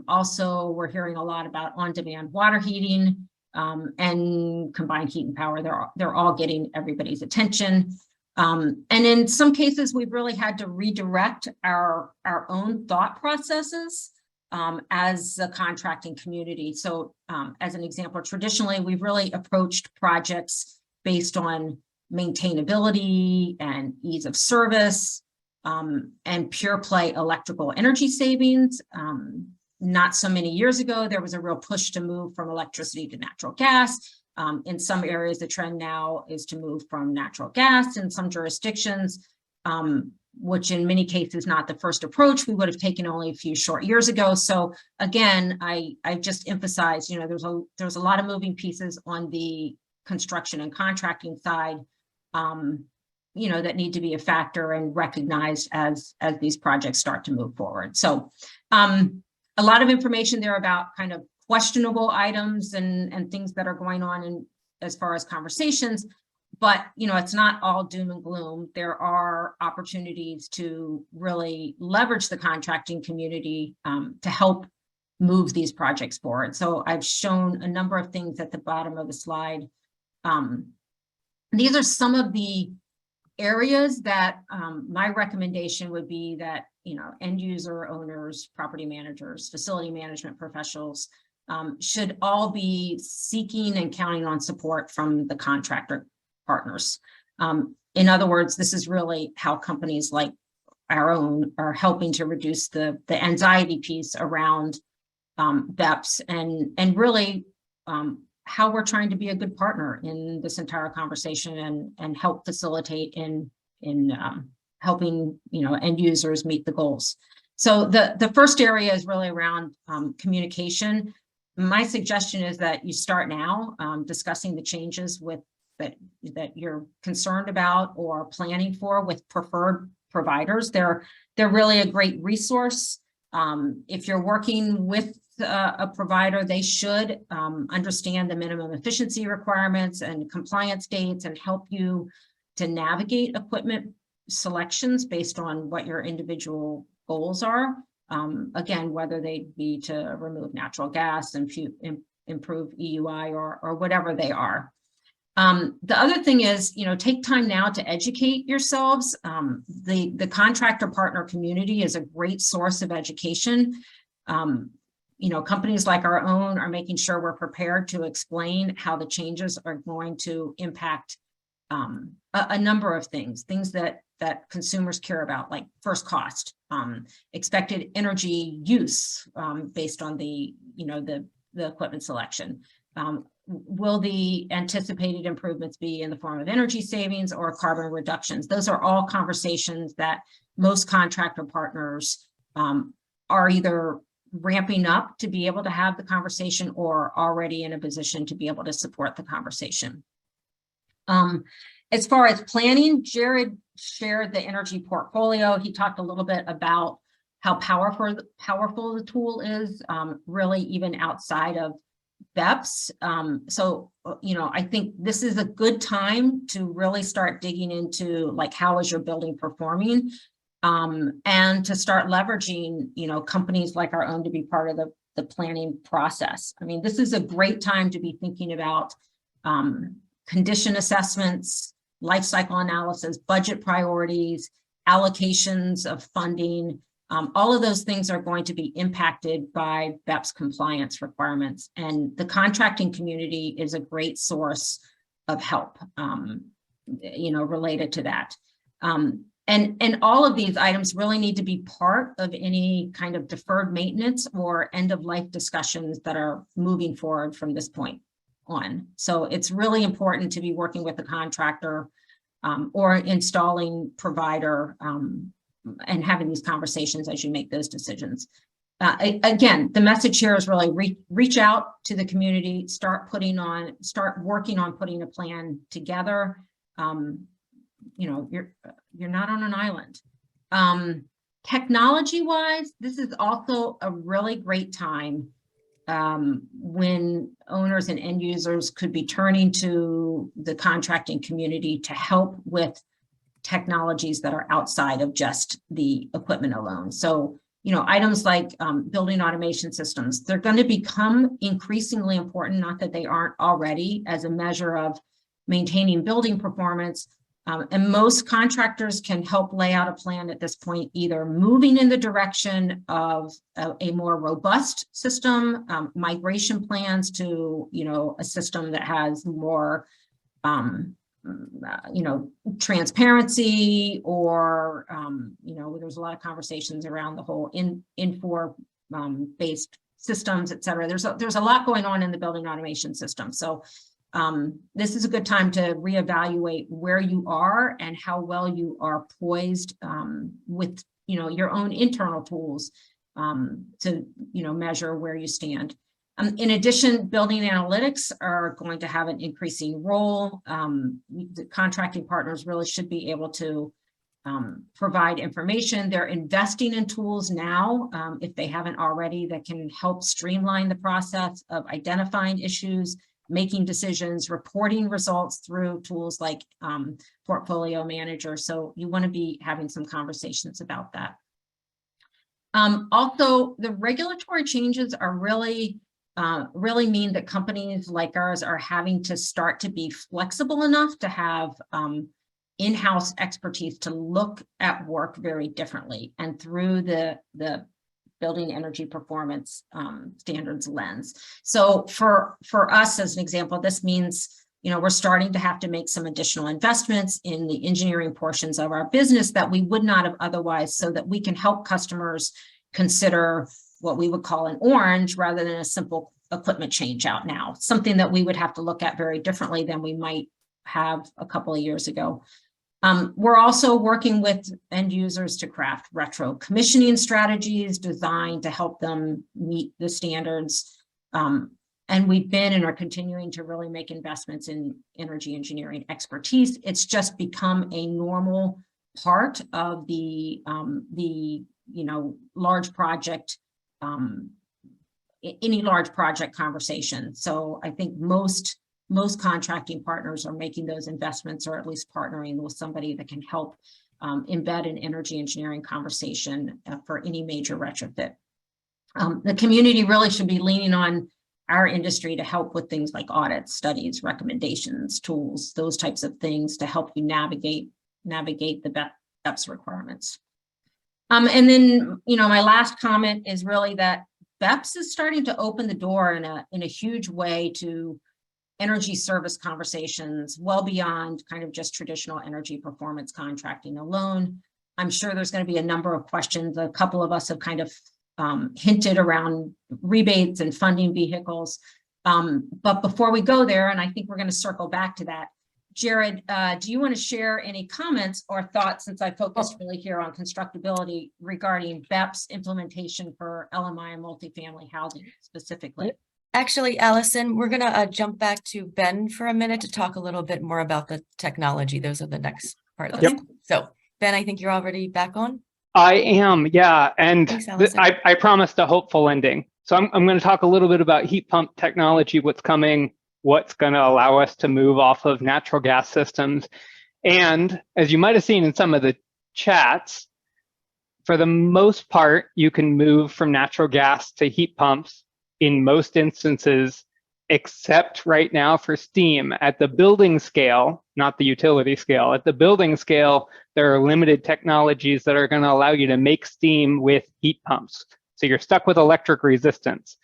Also, we're hearing a lot about on-demand water heating and combined heat and power. They're all getting everybody's attention. And in some cases, we've really had to redirect our own thought processes as a contracting community. So as an example, traditionally, we've really approached projects based on maintainability and ease of service and pure play electrical energy savings. Not so many years ago, there was a real push to move from electricity to natural gas. In some areas, the trend now is to move from natural gas in some jurisdictions, which in many cases not the first approach we would have taken only a few short years ago. So again, I just emphasize, you know, there's a lot of moving pieces on the construction and contracting side, you know, that need to be a factor and recognized as these projects start to move forward. So a lot of information there about kind of questionable items and things that are going on in as far as conversations, but you know, it's not all doom and gloom. There are opportunities to really leverage the contracting community to help move these projects forward. So I've shown a number of things at the bottom of the slide. These are some of the areas that my recommendation would be that, you know, end user owners, property managers, facility management professionals should all be seeking and counting on support from the contractor partners. In other words, this is really how companies like our own are helping to reduce the anxiety piece around BEPS and really how we're trying to be a good partner in this entire conversation and help facilitate in helping, you know, end users meet the goals. So the first area is really around communication. My suggestion is that you start now discussing the changes with that you're concerned about or planning for with preferred providers. They're really a great resource. If you're working with a provider, they should understand the minimum efficiency requirements and compliance dates and help you to navigate equipment selections based on what your individual goals are. Again, whether they be to remove natural gas and improve EUI or whatever they are. The other thing is, you know, take time now to educate yourselves. The contractor partner community is a great source of education. You know, companies like our own are making sure we're prepared to explain how the changes are going to impact a number of things that consumers care about, like first cost, expected energy use based on the equipment selection. Will the anticipated improvements be in the form of energy savings or carbon reductions? Those are all conversations that most contractor partners are either ramping up to be able to have the conversation or already in a position to be able to support the conversation. As far as planning, Jared shared the energy portfolio. He talked a little bit about how powerful the tool is, really even outside of BEPS. So, you know, I think this is a good time to really start digging into like, how is your building performing? And to start leveraging, you know, companies like our own to be part of the planning process. I mean, this is a great time to be thinking about condition assessments, life cycle analysis, budget priorities, allocations of funding. All of those things are going to be impacted by BEPS compliance requirements. And the contracting community is a great source of help, you know, related to that. And all of these items really need to be part of any kind of deferred maintenance or end of life discussions that are moving forward from this point on. So it's really important to be working with the contractor or installing provider and having these conversations as you make those decisions. Again, the message here is really reach out to the community, start working on putting a plan together. You know, you're not on an island. Technology wise, this is also a really great time when owners and end users could be turning to the contracting community to help with technologies that are outside of just the equipment alone. So, you know, items like building automation systems, they're going to become increasingly important, not that they aren't already, as a measure of maintaining building performance. And most contractors can help lay out a plan at this point, either moving in the direction of a more robust system, migration plans to, you know, a system that has more, you know, transparency, or, you know, there's a lot of conversations around the whole Infor based systems, et cetera. There's a lot going on in the building automation system. So this is a good time to reevaluate where you are and how well you are poised with, you know, your own internal tools to, you know, measure where you stand. In addition, building analytics are going to have an increasing role. The contracting partners really should be able to provide information. They're investing in tools now, if they haven't already, that can help streamline the process of identifying issues, making decisions, reporting results through tools like Portfolio Manager. So you want to be having some conversations about that. Also, the regulatory changes are really mean that companies like ours are having to start to be flexible enough to have in-house expertise to look at work very differently and through the building energy performance standards lens. So for us, as an example, this means, you know, we're starting to have to make some additional investments in the engineering portions of our business that we would not have otherwise, so that we can help customers consider what we would call an orange rather than a simple equipment change out now, something that we would have to look at very differently than we might have a couple of years ago. We're also working with end users to craft retro commissioning strategies designed to help them meet the standards. And we've been and are continuing to really make investments in energy engineering expertise. It's just become a normal part of the you know, large project, any large project conversation. So I think most contracting partners are making those investments, or at least partnering with somebody that can help embed an energy engineering conversation for any major retrofit. The community really should be leaning on our industry to help with things like audits, studies, recommendations, tools, those types of things to help you navigate the BEPS requirements. And then, you know, my last comment is really that BEPS is starting to open the door in a huge way to energy service conversations well beyond kind of just traditional energy performance contracting alone. I'm sure there's going to be a number of questions. A couple of us have kind of hinted around rebates and funding vehicles. But before we go there, and I think we're going to circle back to that, Jared, do you want to share any comments or thoughts, since I focused really here on constructability, regarding BEPS implementation for LMI and multifamily housing specifically? Actually, Allison, we're going to jump back to Ben for a minute to talk a little bit more about the technology. Those are the next part of this. Yep. So, Ben, I think you're already back on. I am, yeah. And Thanks, I promised a hopeful ending. So I'm going to talk a little bit about heat pump technology, what's coming, what's going to allow us to move off of natural gas systems. And as you might have seen in some of the chats, for the most part, you can move from natural gas to heat pumps in most instances, except right now for steam. At the building scale, not the utility scale, at the building scale, there are limited technologies that are going to allow you to make steam with heat pumps. So you're stuck with electric resistance.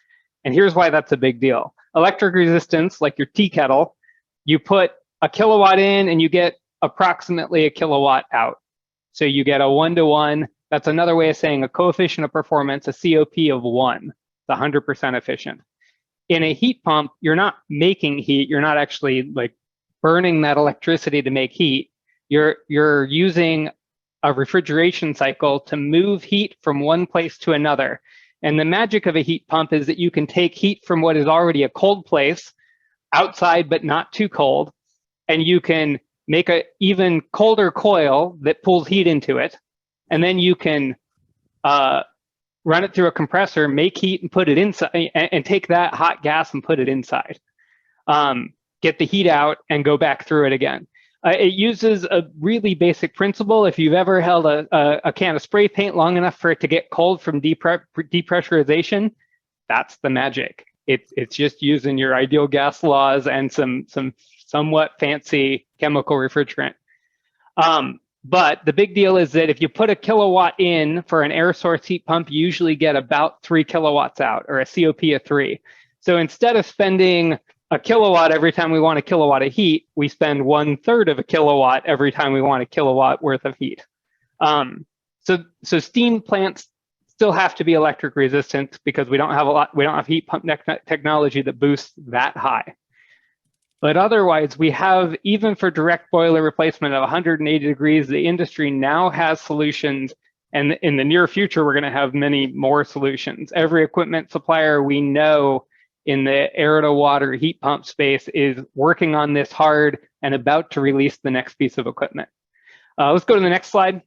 And here's why that's a big deal. Electric resistance, like your tea kettle, you put a kilowatt in and you get approximately a kilowatt out. So you get a 1-to-1. That's another way of saying a coefficient of performance, a COP of 1. It's 100% efficient. In a heat pump, you're not making heat. You're not actually like burning that electricity to make heat. You're using a refrigeration cycle to move heat from one place to another. And the magic of a heat pump is that you can take heat from what is already a cold place, outside but not too cold, and you can make an even colder coil that pulls heat into it. And then you can run it through a compressor, make heat and put it inside, and take that hot gas and put it inside. Get the heat out and go back through it again. It uses a really basic principle. If you've ever held a can of spray paint long enough for it to get cold from depressurization, that's the magic. It's just using your ideal gas laws and some somewhat fancy chemical refrigerant. But the big deal is that if you put a kilowatt in for an air source heat pump, you usually get about 3 kilowatts out, or a COP of 3. So instead of spending a kilowatt every time we want a kilowatt of heat, we spend 1/3 of a kilowatt every time we want a kilowatt worth of heat. So steam plants still have to be electric resistant because we don't have heat pump technology that boosts that high. But otherwise, we have, even for direct boiler replacement of 180 degrees, the industry now has solutions. And in the near future, we're going to have many more solutions. Every equipment supplier we know in the air to water heat pump space is working on this hard and about to release the next piece of equipment. Let's go to the next slide.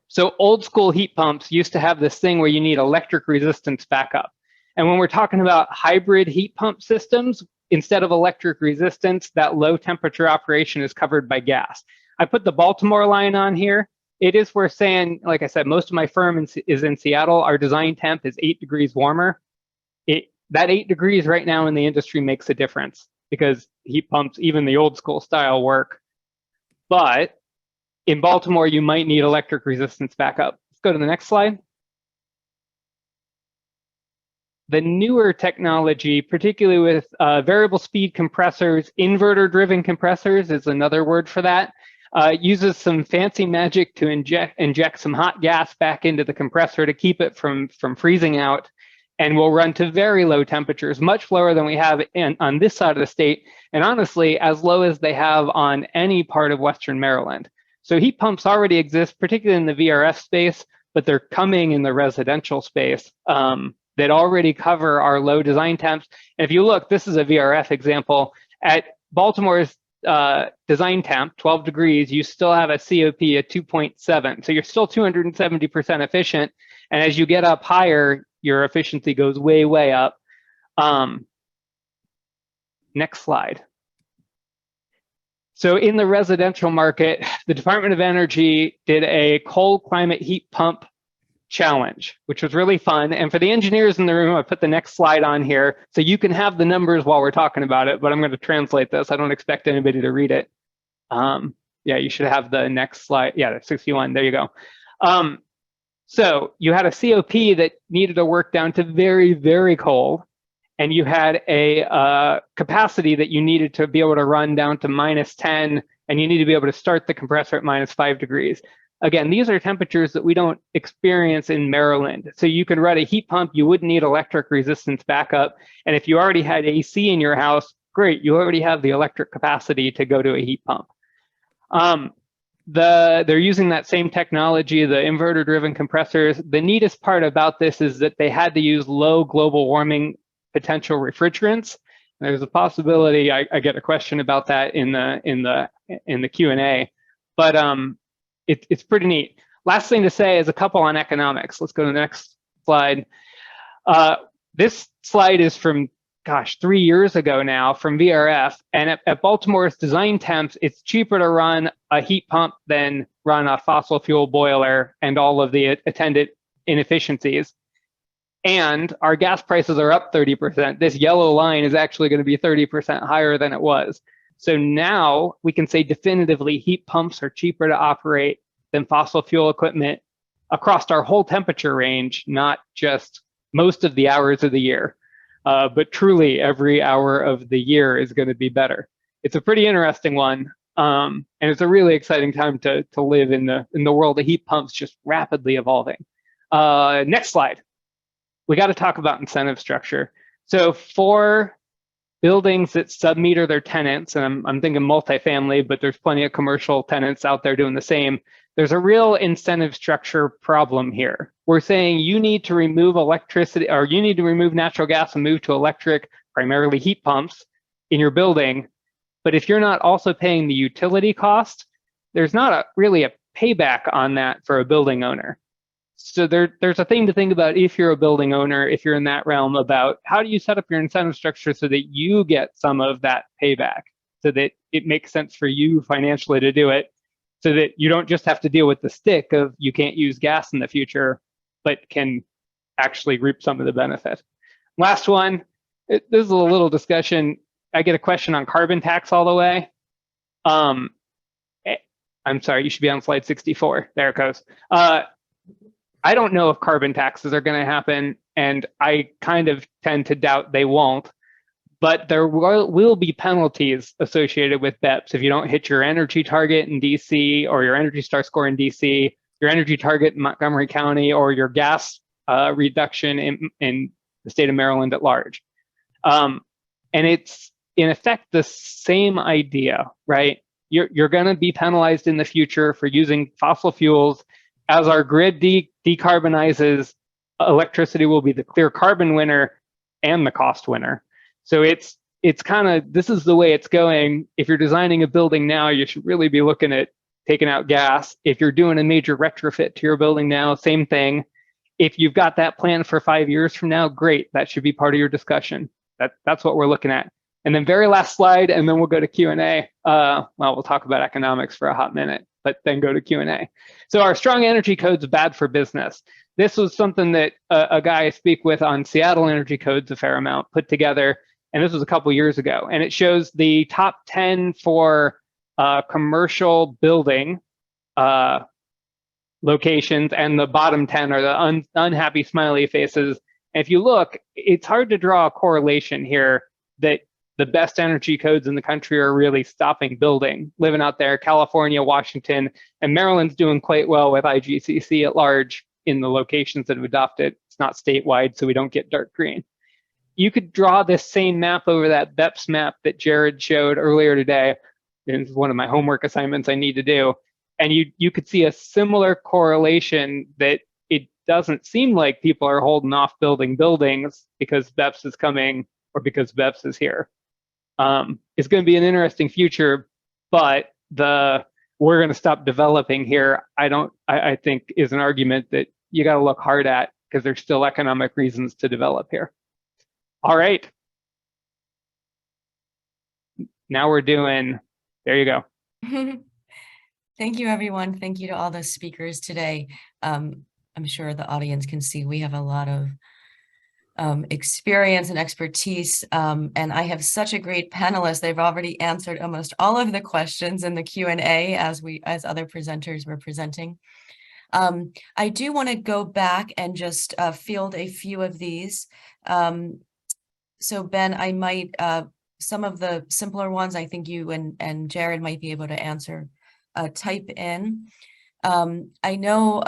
So old school heat pumps used to have this thing where you need electric resistance backup. And when we're talking about hybrid heat pump systems, instead of electric resistance, that low temperature operation is covered by gas. I put the Baltimore line on here. It is worth saying, like I said, most of my firm is in Seattle. Our design temp is 8 degrees warmer. That 8 degrees right now in the industry makes a difference because heat pumps, even the old school style, work. But in Baltimore, you might need electric resistance backup. Let's go to the next slide. The newer technology, particularly with variable speed compressors, inverter-driven compressors is another word for that, uses some fancy magic to inject some hot gas back into the compressor to keep it from freezing out, and will run to very low temperatures, much lower than we have on this side of the state, and honestly, as low as they have on any part of Western Maryland. So heat pumps already exist, particularly in the VRF space, but they're coming in the residential space. That already cover our low design temps. And if you look, this is a VRF example. At Baltimore's design temp, 12 degrees, you still have a COP at 2.7. So you're still 270% efficient. And as you get up higher, your efficiency goes way, way up. Next slide. So in the residential market, the Department of Energy did a cold climate heat pump challenge, which was really fun. And for the engineers in the room, I put the next slide on here so you can have the numbers while we're talking about it, but I'm going to translate this. I don't expect anybody to read it. Yeah, you should have the next slide. Yeah, 61, there you go. So you had a COP that needed to work down to very, very cold, and you had a capacity that you needed to be able to run down to -10, and you need to be able to start the compressor at -5 degrees. Again, these are temperatures that we don't experience in Maryland. So you can run a heat pump, you wouldn't need electric resistance backup. And if you already had AC in your house, great, you already have the electric capacity to go to a heat pump. They're using that same technology, the inverter-driven compressors. The neatest part about this is that they had to use low global warming potential refrigerants. There's a possibility I get a question about that in the Q&A, but it's pretty neat. Last thing to say is a couple on economics. Let's go to the next slide. This slide is from, gosh, 3 years ago now from VRF. And at Baltimore's design temps, it's cheaper to run a heat pump than run a fossil fuel boiler and all of the attendant inefficiencies. And our gas prices are up 30%. This yellow line is actually going to be 30% higher than it was. So now we can say definitively heat pumps are cheaper to operate than fossil fuel equipment across our whole temperature range, not just most of the hours of the year, but truly every hour of the year is going to be better. It's a pretty interesting one, and it's a really exciting time to live in the world of heat pumps, just rapidly evolving. Next slide. We got to talk about incentive structure. So for buildings that submeter their tenants, and I'm thinking multifamily, but there's plenty of commercial tenants out there doing the same. There's a real incentive structure problem here. We're saying you need to remove electricity, or you need to remove natural gas and move to electric, primarily heat pumps in your building. But if you're not also paying the utility cost, there's not really a payback on that for a building owner. So there's a thing to think about if you're a building owner, if you're in that realm, about how do you set up your incentive structure so that you get some of that payback, so that it makes sense for you financially to do it, so that you don't just have to deal with the stick of you can't use gas in the future, but can actually reap some of the benefit. Last one, this is a little discussion. I get a question on carbon tax all the way. I'm sorry, you should be on slide 64. There it goes. I don't know if carbon taxes are going to happen, and I kind of tend to doubt they won't, but there will be penalties associated with BEPS if you don't hit your energy target in DC, or your Energy Star score in DC, your energy target in Montgomery County, or your gas reduction in the state of Maryland at large. And it's in effect the same idea, right? You're going to be penalized in the future for using fossil fuels. As our grid decarbonizes, electricity will be the clear carbon winner and the cost winner. So it's kind of, this is the way it's going. If you're designing a building now, you should really be looking at taking out gas. If you're doing a major retrofit to your building now, same thing. If you've got that plan for 5 years from now, great. That should be part of your discussion. That's what we're looking at. And then very last slide, and then we'll go to Q&A. Well, we'll talk about economics for a hot minute, but then go to Q&A. So our strong energy code's bad for business. This was something that a guy I speak with on Seattle Energy Codes a fair amount put together, and this was a couple years ago. And it shows the top 10 for commercial building locations, and the bottom 10 are the unhappy smiley faces. And if you look, it's hard to draw a correlation here that the best energy codes in the country are really stopping building, living out there. California, Washington, and Maryland's doing quite well with IGCC at large in the locations that have adopted. It's not statewide, so we don't get dark green. You could draw this same map over that BEPS map that Jared showed earlier today. It's one of my homework assignments I need to do. And you could see a similar correlation that it doesn't seem like people are holding off building buildings because BEPS is coming or because BEPS is here. It's going to be an interesting future, but we're going to stop developing here, I think is an argument that you got to look hard at, because there's still economic reasons to develop here. All right. Now we're doing, there you go. Thank you, everyone. Thank you to all the speakers today. I'm sure the audience can see we have a lot of experience and expertise, and I have such a great panelist. They've already answered almost all of the questions in the Q&A as other presenters were presenting. I do want to go back and just field a few of these. So Ben, I might, some of the simpler ones, I think you and Jared might be able to answer, type in. I know,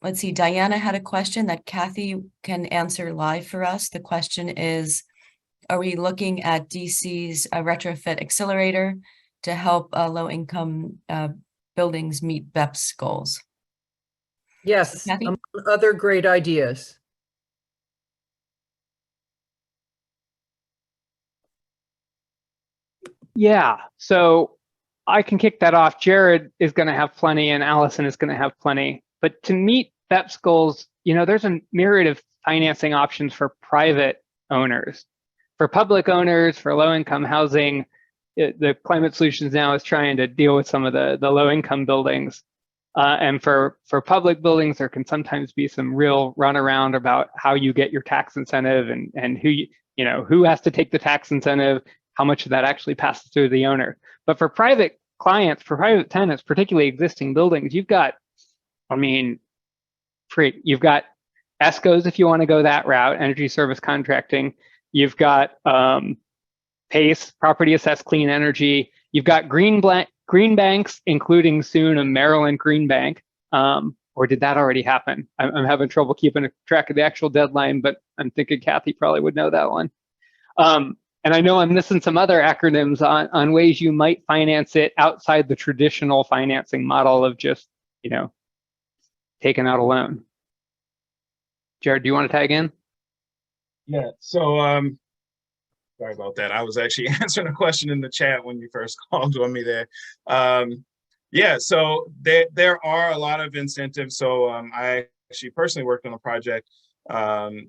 let's see, Diana had a question that Kathy can answer live for us. The question is, are we looking at DC's retrofit accelerator to help low-income buildings meet BEPS goals? Yes, Kathy? other great ideas. Yeah, so I can kick that off. Jared is going to have plenty, and Allison is going to have plenty. But to meet BEPS goals, there's a myriad of financing options for private owners. For public owners, for low-income housing, the Climate Solutions now is trying to deal with some of the low-income buildings. And for public buildings, there can sometimes be some real runaround about how you get your tax incentive and who has to take the tax incentive, how much of that actually passes through the owner. But for private clients, for private tenants, particularly existing buildings, you've got, you've got ESCOs if you want to go that route, energy service contracting. You've got PACE, property assessed clean energy. You've got green banks, including soon a Maryland green bank. Or did that already happen? I'm having trouble keeping track of the actual deadline, but I'm thinking Kathy probably would know that one. And I know I'm missing some other acronyms on ways you might finance it outside the traditional financing model of just, taking out a loan. Jared, do you want to tag in? Yeah, so sorry about that. I was actually answering a question in the chat when you first called on me there. Yeah, so there are a lot of incentives. So I actually personally worked on a project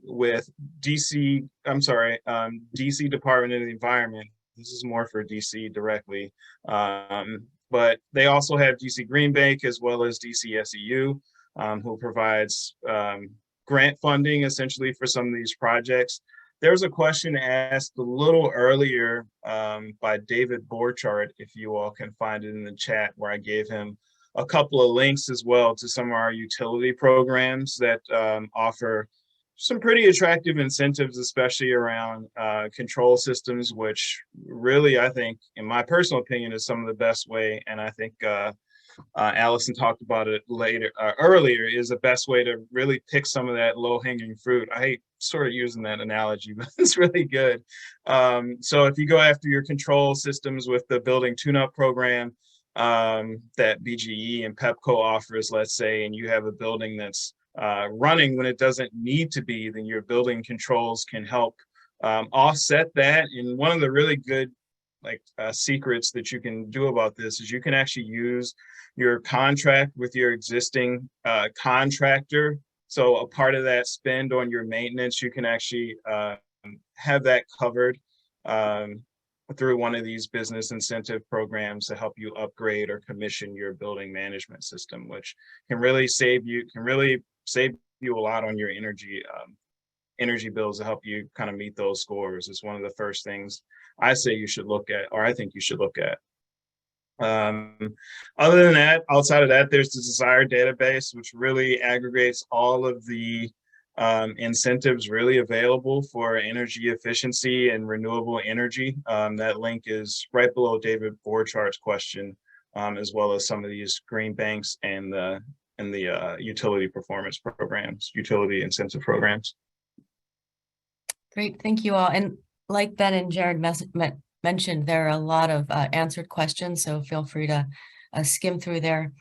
with DC Department of the Environment. This is more for DC directly, but they also have DC Green Bank as well as DC SEU, who provides grant funding essentially for some of these projects. There was a question asked a little earlier by David Borchardt, if you all can find it in the chat, where I gave him a couple of links as well to some of our utility programs that offer some pretty attractive incentives, especially around control systems, which really, I think, in my personal opinion, is some of the best way. And I think Allison talked about it earlier, is the best way to really pick some of that low-hanging fruit. I hate sort of using that analogy, but it's really good. So if you go after your control systems with the building tune-up program that BGE and PEPCO offers, let's say, and you have a building that's running when it doesn't need to be, then your building controls can help offset that. And one of the really good secrets that you can do about this is you can actually use your contract with your existing contractor. So a part of that spend on your maintenance, you can actually have that covered through one of these business incentive programs to help you upgrade or commission your building management system, which can really save you a lot on your energy bills to help you kind of meet those scores. It's one of the first things I say you should look at, or I think you should look at. Other than that, outside of that, there's the Desire database, which really aggregates all of the incentives really available for energy efficiency and renewable energy. That link is right below David Borchardt's question, as well as some of these green banks and the utility performance programs, utility incentive programs. Great, thank you all. And like Ben and Jared mentioned, there are a lot of answered questions, so feel free to skim through there.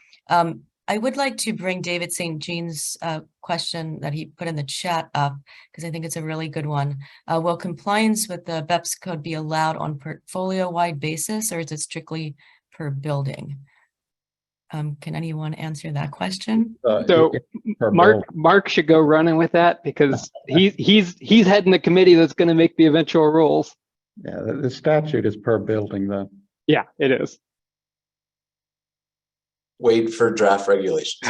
I would like to bring David St. Jean's question that he put in the chat up, because I think it's a really good one. Will compliance with the BEPS code be allowed on portfolio-wide basis, or is it strictly per building? Can anyone answer that question? So Mark should go running with that, because he's heading the committee that's going to make the eventual rules. Yeah, the statute is per building though. Yeah, it is. Wait for draft regulations.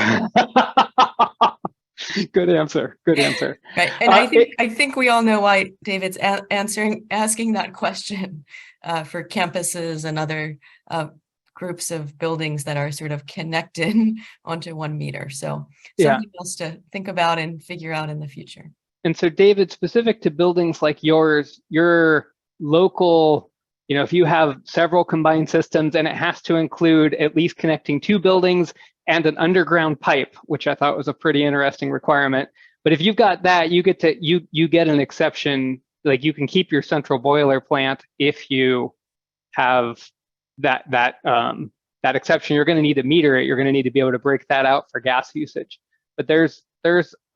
Good answer. Good answer. Right. And I think we all know why David's asking that question for campuses and other groups of buildings that are sort of connected onto one meter. So something else to think about and figure out in the future. And so David, specific to buildings like yours, your local, if you have several combined systems and it has to include at least connecting 2 buildings and an underground pipe, which I thought was a pretty interesting requirement. But if you've got that, you get an exception. Like, you can keep your central boiler plant if you have that exception. You're going to need to meter it. You're going to need to be able to break that out for gas usage. But there's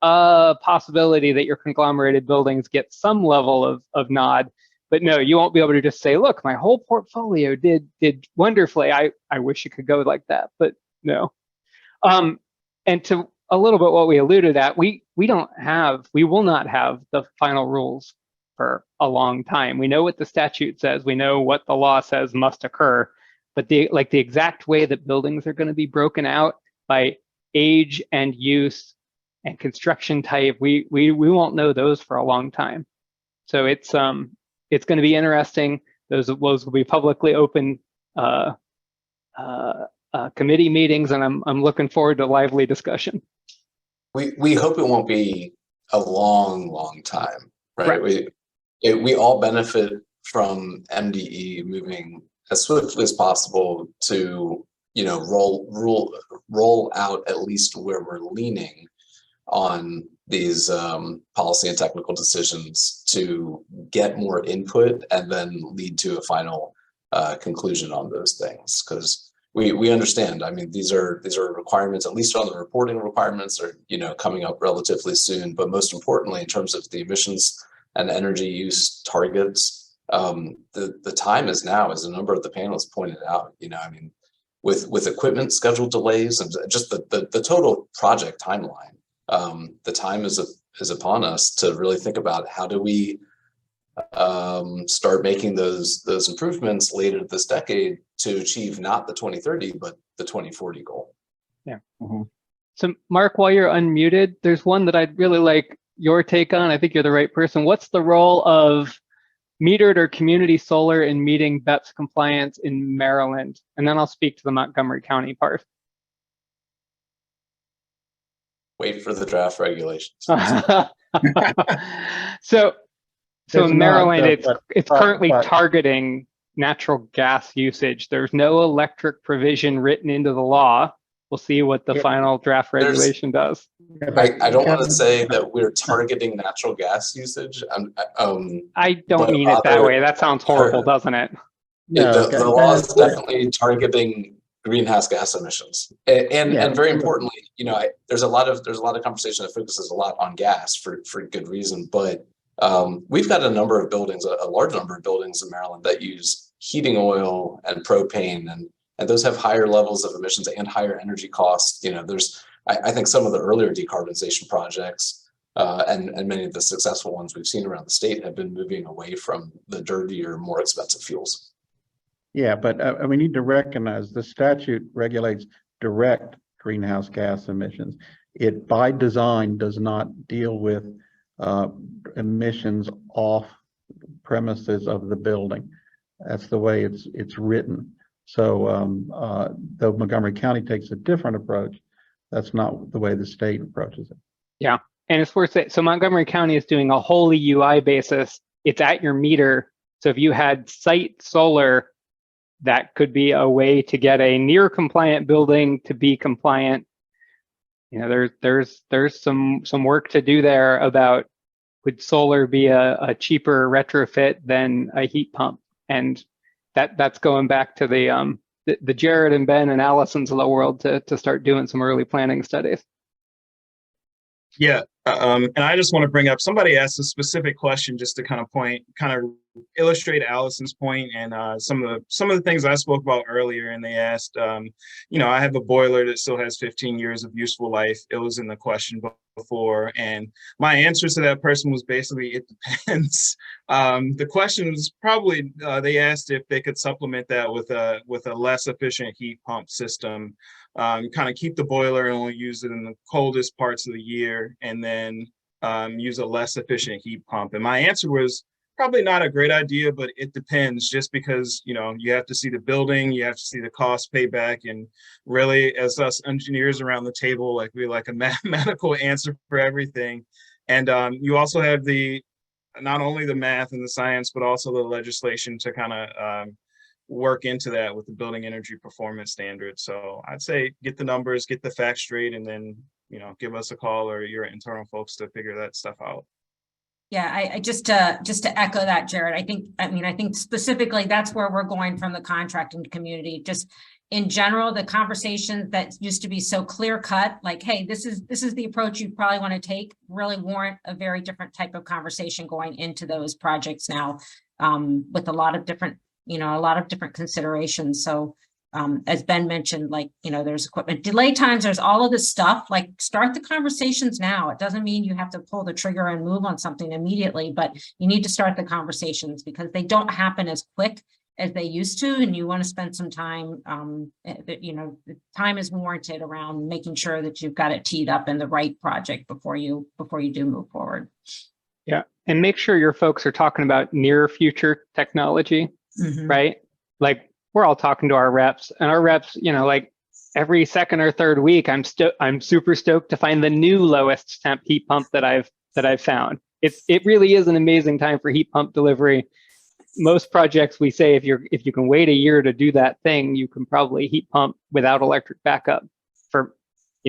a possibility that your conglomerated buildings get some level of nod. But no, you won't be able to just say, look, my whole portfolio did wonderfully. I wish it could go like that, but no. And to a little bit what we alluded at, we will not have the final rules for a long time. We know what the statute says. We know what the law says must occur. But the exact way that buildings are going to be broken out by age and use and construction type, we won't know those for a long time. So it's going to be interesting. Those will be publicly open committee meetings, and I'm looking forward to lively discussion. We hope it won't be a long time, right? We all benefit from MDE moving as swiftly as possible to roll out at least where we're leaning on these policy and technical decisions to get more input and then lead to a final conclusion on those things. Because we understand, I mean, these are requirements, at least on the reporting requirements, are coming up relatively soon. But most importantly, in terms of the emissions and energy use targets, the time is now, as a number of the panelists pointed out. I mean, with equipment schedule delays and just the total project timeline. the time is upon us to really think about how do we start making those improvements later this decade to achieve not the 2030 but the 2040 goal. Yeah. So Mark, while you're unmuted, there's one that I'd really like your take on. I think you're the right person. What's the role of metered or community solar in meeting BEPS compliance in Maryland? And then I'll speak to the Montgomery County part. Wait for the draft regulations. So There's in Maryland, not, it's currently targeting natural gas usage. There's no electric provision written into the law. We'll see what the final draft regulation does. I don't want to say that we're targeting natural gas usage. I don't mean it that way. That sounds horrible, doesn't it? No, the law is definitely targeting greenhouse gas emissions, and very importantly, there's a lot of conversation that focuses a lot on gas for good reason, but we've got a number of buildings, a large number of buildings in Maryland that use heating oil and propane, and those have higher levels of emissions and higher energy costs. I think some of the earlier decarbonization projects and many of the successful ones we've seen around the state have been moving away from the dirtier, more expensive fuels. Yeah, but we need to recognize the statute regulates direct greenhouse gas emissions. It by design does not deal with emissions off premises of the building. That's the way it's written. So though Montgomery County takes a different approach, that's not the way the state approaches it. Yeah, and it's worth it. So Montgomery County is doing a wholly UI basis. It's at your meter. So if you had site solar, that could be a way to get a near compliant building to be compliant. There's some work to do there about, would solar be a cheaper retrofit than a heat pump? And that's going back to the Jared and Ben and Allisons of the world to start doing some early planning studies. Yeah, and I just want to bring up, somebody asked a specific question just to kind of illustrate Allison's point and some of the things I spoke about earlier. And they asked, I have a boiler that still has 15 years of useful life. It was in the question before, and my answer to that person was basically, it depends. The question was probably, they asked if they could supplement that with a less efficient heat pump system. Kind of keep the boiler and only use it in the coldest parts of the year, and then use a less efficient heat pump. And my answer was probably not a great idea, but it depends, just because, you have to see the building, you have to see the cost payback. And really, as us engineers around the table, we like a mathematical answer for everything. And you also have not only the math and the science, but also the legislation to kind of work into that with the building energy performance standards. So I'd say get the numbers, get the facts straight, and then, give us a call or your internal folks to figure that stuff out. Yeah, I just to echo that, Jared, I think specifically that's where we're going from the contracting community. Just in general, the conversations that used to be so clear cut, like, hey, this is the approach you probably want to take, really warrant a very different type of conversation going into those projects now, with a lot of different considerations. So as Ben mentioned, there's equipment delay times, there's all of this stuff, start the conversations now. It doesn't mean you have to pull the trigger and move on something immediately, but you need to start the conversations because they don't happen as quick as they used to. And you want to spend some time, the time is warranted around making sure that you've got it teed up in the right project before you do move forward. Yeah, and make sure your folks are talking about near future technology. Mm-hmm. Right? We're all talking to our reps, and our reps, every second or third week, I'm super stoked to find the new lowest temp heat pump that I've found. It really is an amazing time for heat pump delivery. Most projects, we say if you can wait a year to do that thing, you can probably heat pump without electric backup for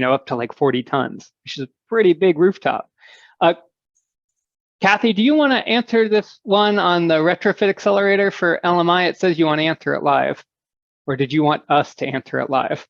up to 40 tons, which is a pretty big rooftop. Kathy, do you want to answer this one on the retrofit accelerator for LMI? It says you want to answer it live, or did you want us to answer it live?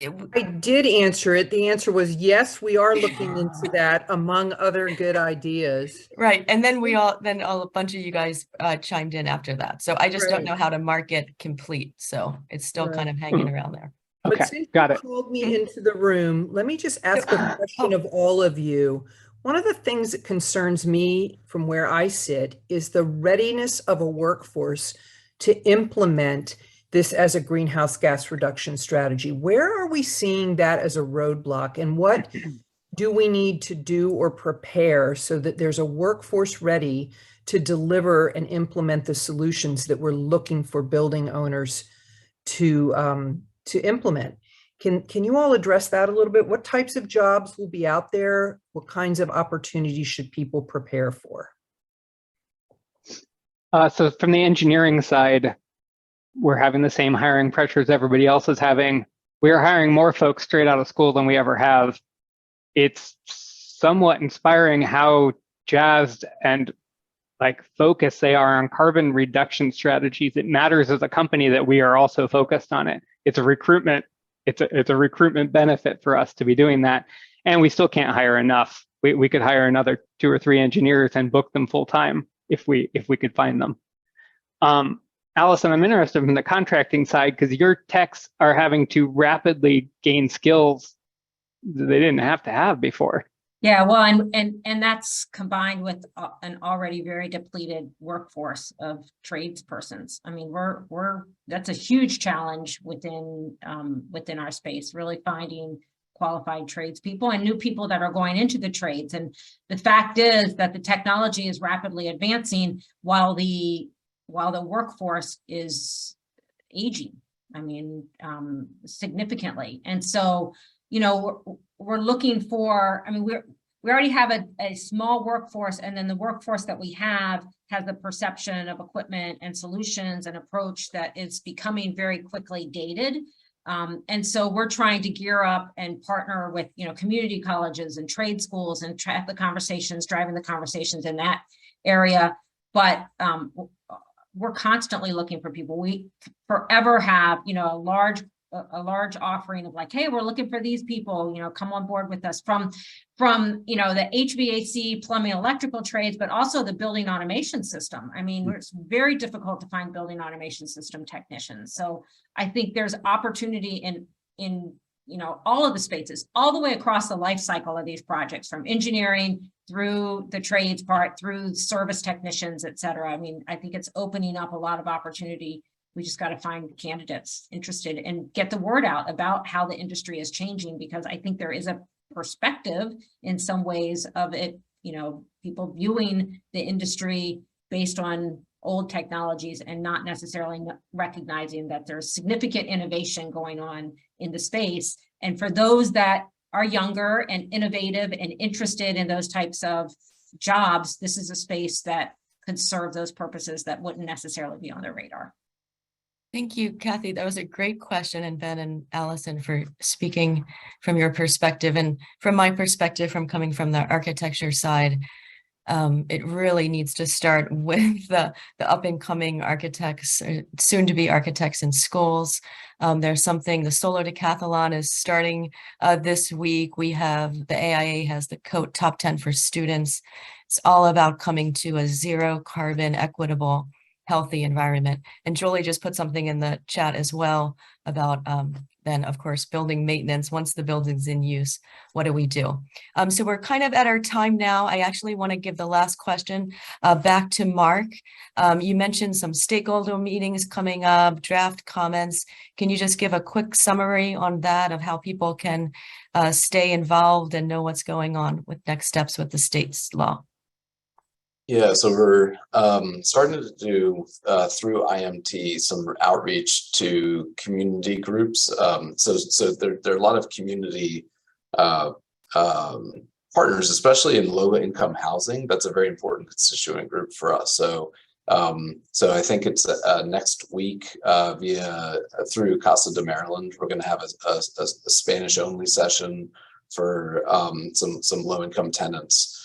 I did answer it. The answer was yes, we are looking into that, among other good ideas. Right, and then a bunch of you guys chimed in after that. So I just don't know how to mark it complete. So it's still kind of hanging around there. But Okay, since got you it. called me into the room, let me just ask a question of all of you. One of the things that concerns me from where I sit is the readiness of a workforce to implement this as a greenhouse gas reduction strategy. Where are we seeing that as a roadblock, and what do we need to do or prepare so that there's a workforce ready to deliver and implement the solutions that we're looking for building owners to implement? Can you all address that a little bit? What types of jobs will be out there? What kinds of opportunities should people prepare for? So from the engineering side, we're having the same hiring pressures everybody else is having. We are hiring more folks straight out of school than we ever have. It's somewhat inspiring how jazzed and like focused they are on carbon reduction strategies. It matters as a company that we are also focused on it. It's a recruitment benefit for us to be doing that. And we still can't hire enough. We could hire another 2 or 3 engineers and book them full time if we could find them. Allison, I'm interested in the contracting side because your techs are having to rapidly gain skills that they didn't have to have before. Yeah, well, and that's combined with an already very depleted workforce of tradespersons. I mean, that's a huge challenge within our space, really finding qualified tradespeople and new people that are going into the trades. And the fact is that the technology is rapidly advancing while the workforce is aging. I mean, significantly. And so, you know, we're looking for, I mean, we already have a small workforce, and then the workforce that we have has the perception of equipment and solutions and approach that is becoming very quickly dated. And so we're trying to gear up and partner with, you know, community colleges and trade schools and driving the conversations in that area. But we're constantly looking for people. We forever have, you know, a large offering of like, hey, we're looking for these people, you know, come on board with us from, you know, the HVAC, plumbing, electrical trades, but also the building automation system. I mean, it's very difficult to find building automation system technicians. So I think there's opportunity in, you know, all of the spaces, all the way across the life cycle of these projects, from engineering through the trades part, through service technicians, et cetera. I mean, I think it's opening up a lot of opportunity. We just got to find candidates interested and get the word out about how the industry is changing, because I think there is a perspective in some ways of it, you know, people viewing the industry based on old technologies and not necessarily recognizing that there's significant innovation going on in the space. And for those that are younger and innovative and interested in those types of jobs, this is a space that could serve those purposes that wouldn't necessarily be on their radar. Thank you, Kathy. That was a great question, and Ben and Allison for speaking from your perspective. And from my perspective, from coming from the architecture side, it really needs to start with the up and coming architects, soon to be architects in schools. There's something, the Solar Decathlon is starting this week. We have, the AIA has the COAT Top 10 for students. It's all about coming to a zero carbon, equitable, healthy environment. And Julie just put something in the chat as well about then, of course, building maintenance. Once the building's in use, what do we do? So we're kind of at our time now. I actually want to give the last question back to Mark. You mentioned some stakeholder meetings coming up, draft comments. Can you just give a quick summary on that, of how people can stay involved and know what's going on with next steps with the state's law? Yeah, so we're starting to do through IMT some outreach to community groups. So there are a lot of community partners, especially in low income housing. That's a very important constituent group for us. So I think it's next week through Casa de Maryland, we're going to have a Spanish only session for some low income tenants.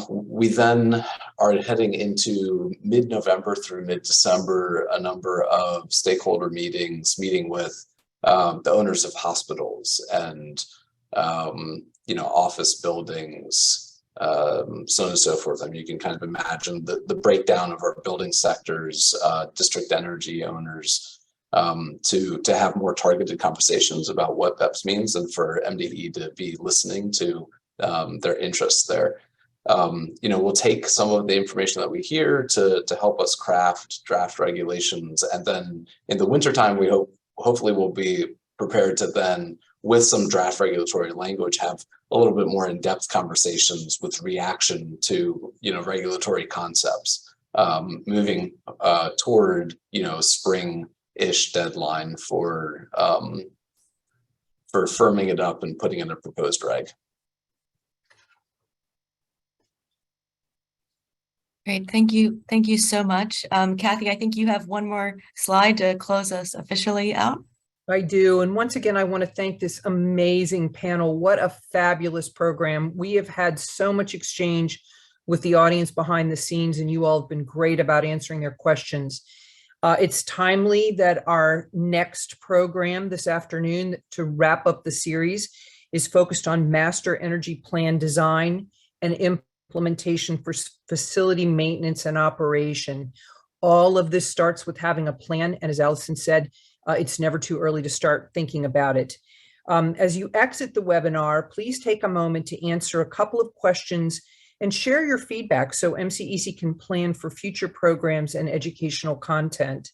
We then are heading into mid-November through mid-December, a number of stakeholder meetings, meeting with the owners of hospitals and office buildings, so on and so forth. I mean, you can kind of imagine the breakdown of our building sectors, district energy owners, to have more targeted conversations about what BEPS means and for MDE to be listening to their interests there. We'll take some of the information that we hear to help us craft draft regulations, and then in the wintertime, we hopefully we'll be prepared to then, with some draft regulatory language, have a little bit more in-depth conversations with reaction to regulatory concepts, moving toward spring-ish deadline for firming it up and putting in a proposed reg. Great, thank you. Thank you so much. Kathy, I think you have one more slide to close us officially out. I do. And once again, I want to thank this amazing panel. What a fabulous program. We have had so much exchange with the audience behind the scenes, and you all have been great about answering their questions. It's timely that our next program this afternoon to wrap up the series is focused on master energy plan design and implementation for facility maintenance and operation. All of this starts with having a plan, and as Allison said, it's never too early to start thinking about it. As you exit the webinar, please take a moment to answer a couple of questions and share your feedback so MCEC can plan for future programs and educational content.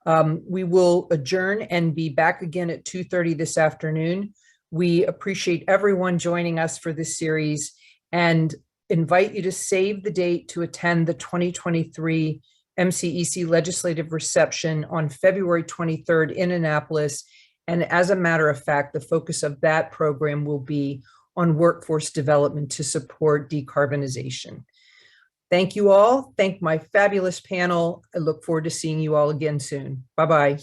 We will adjourn and be back again at 2:30 this afternoon. We appreciate everyone joining us for this series and invite you to save the date to attend the 2023 MCEC legislative reception on February 23rd in Annapolis. And as a matter of fact, the focus of that program will be on workforce development to support decarbonization. Thank you all. Thank my fabulous panel. I look forward to seeing you all again soon. Bye-bye.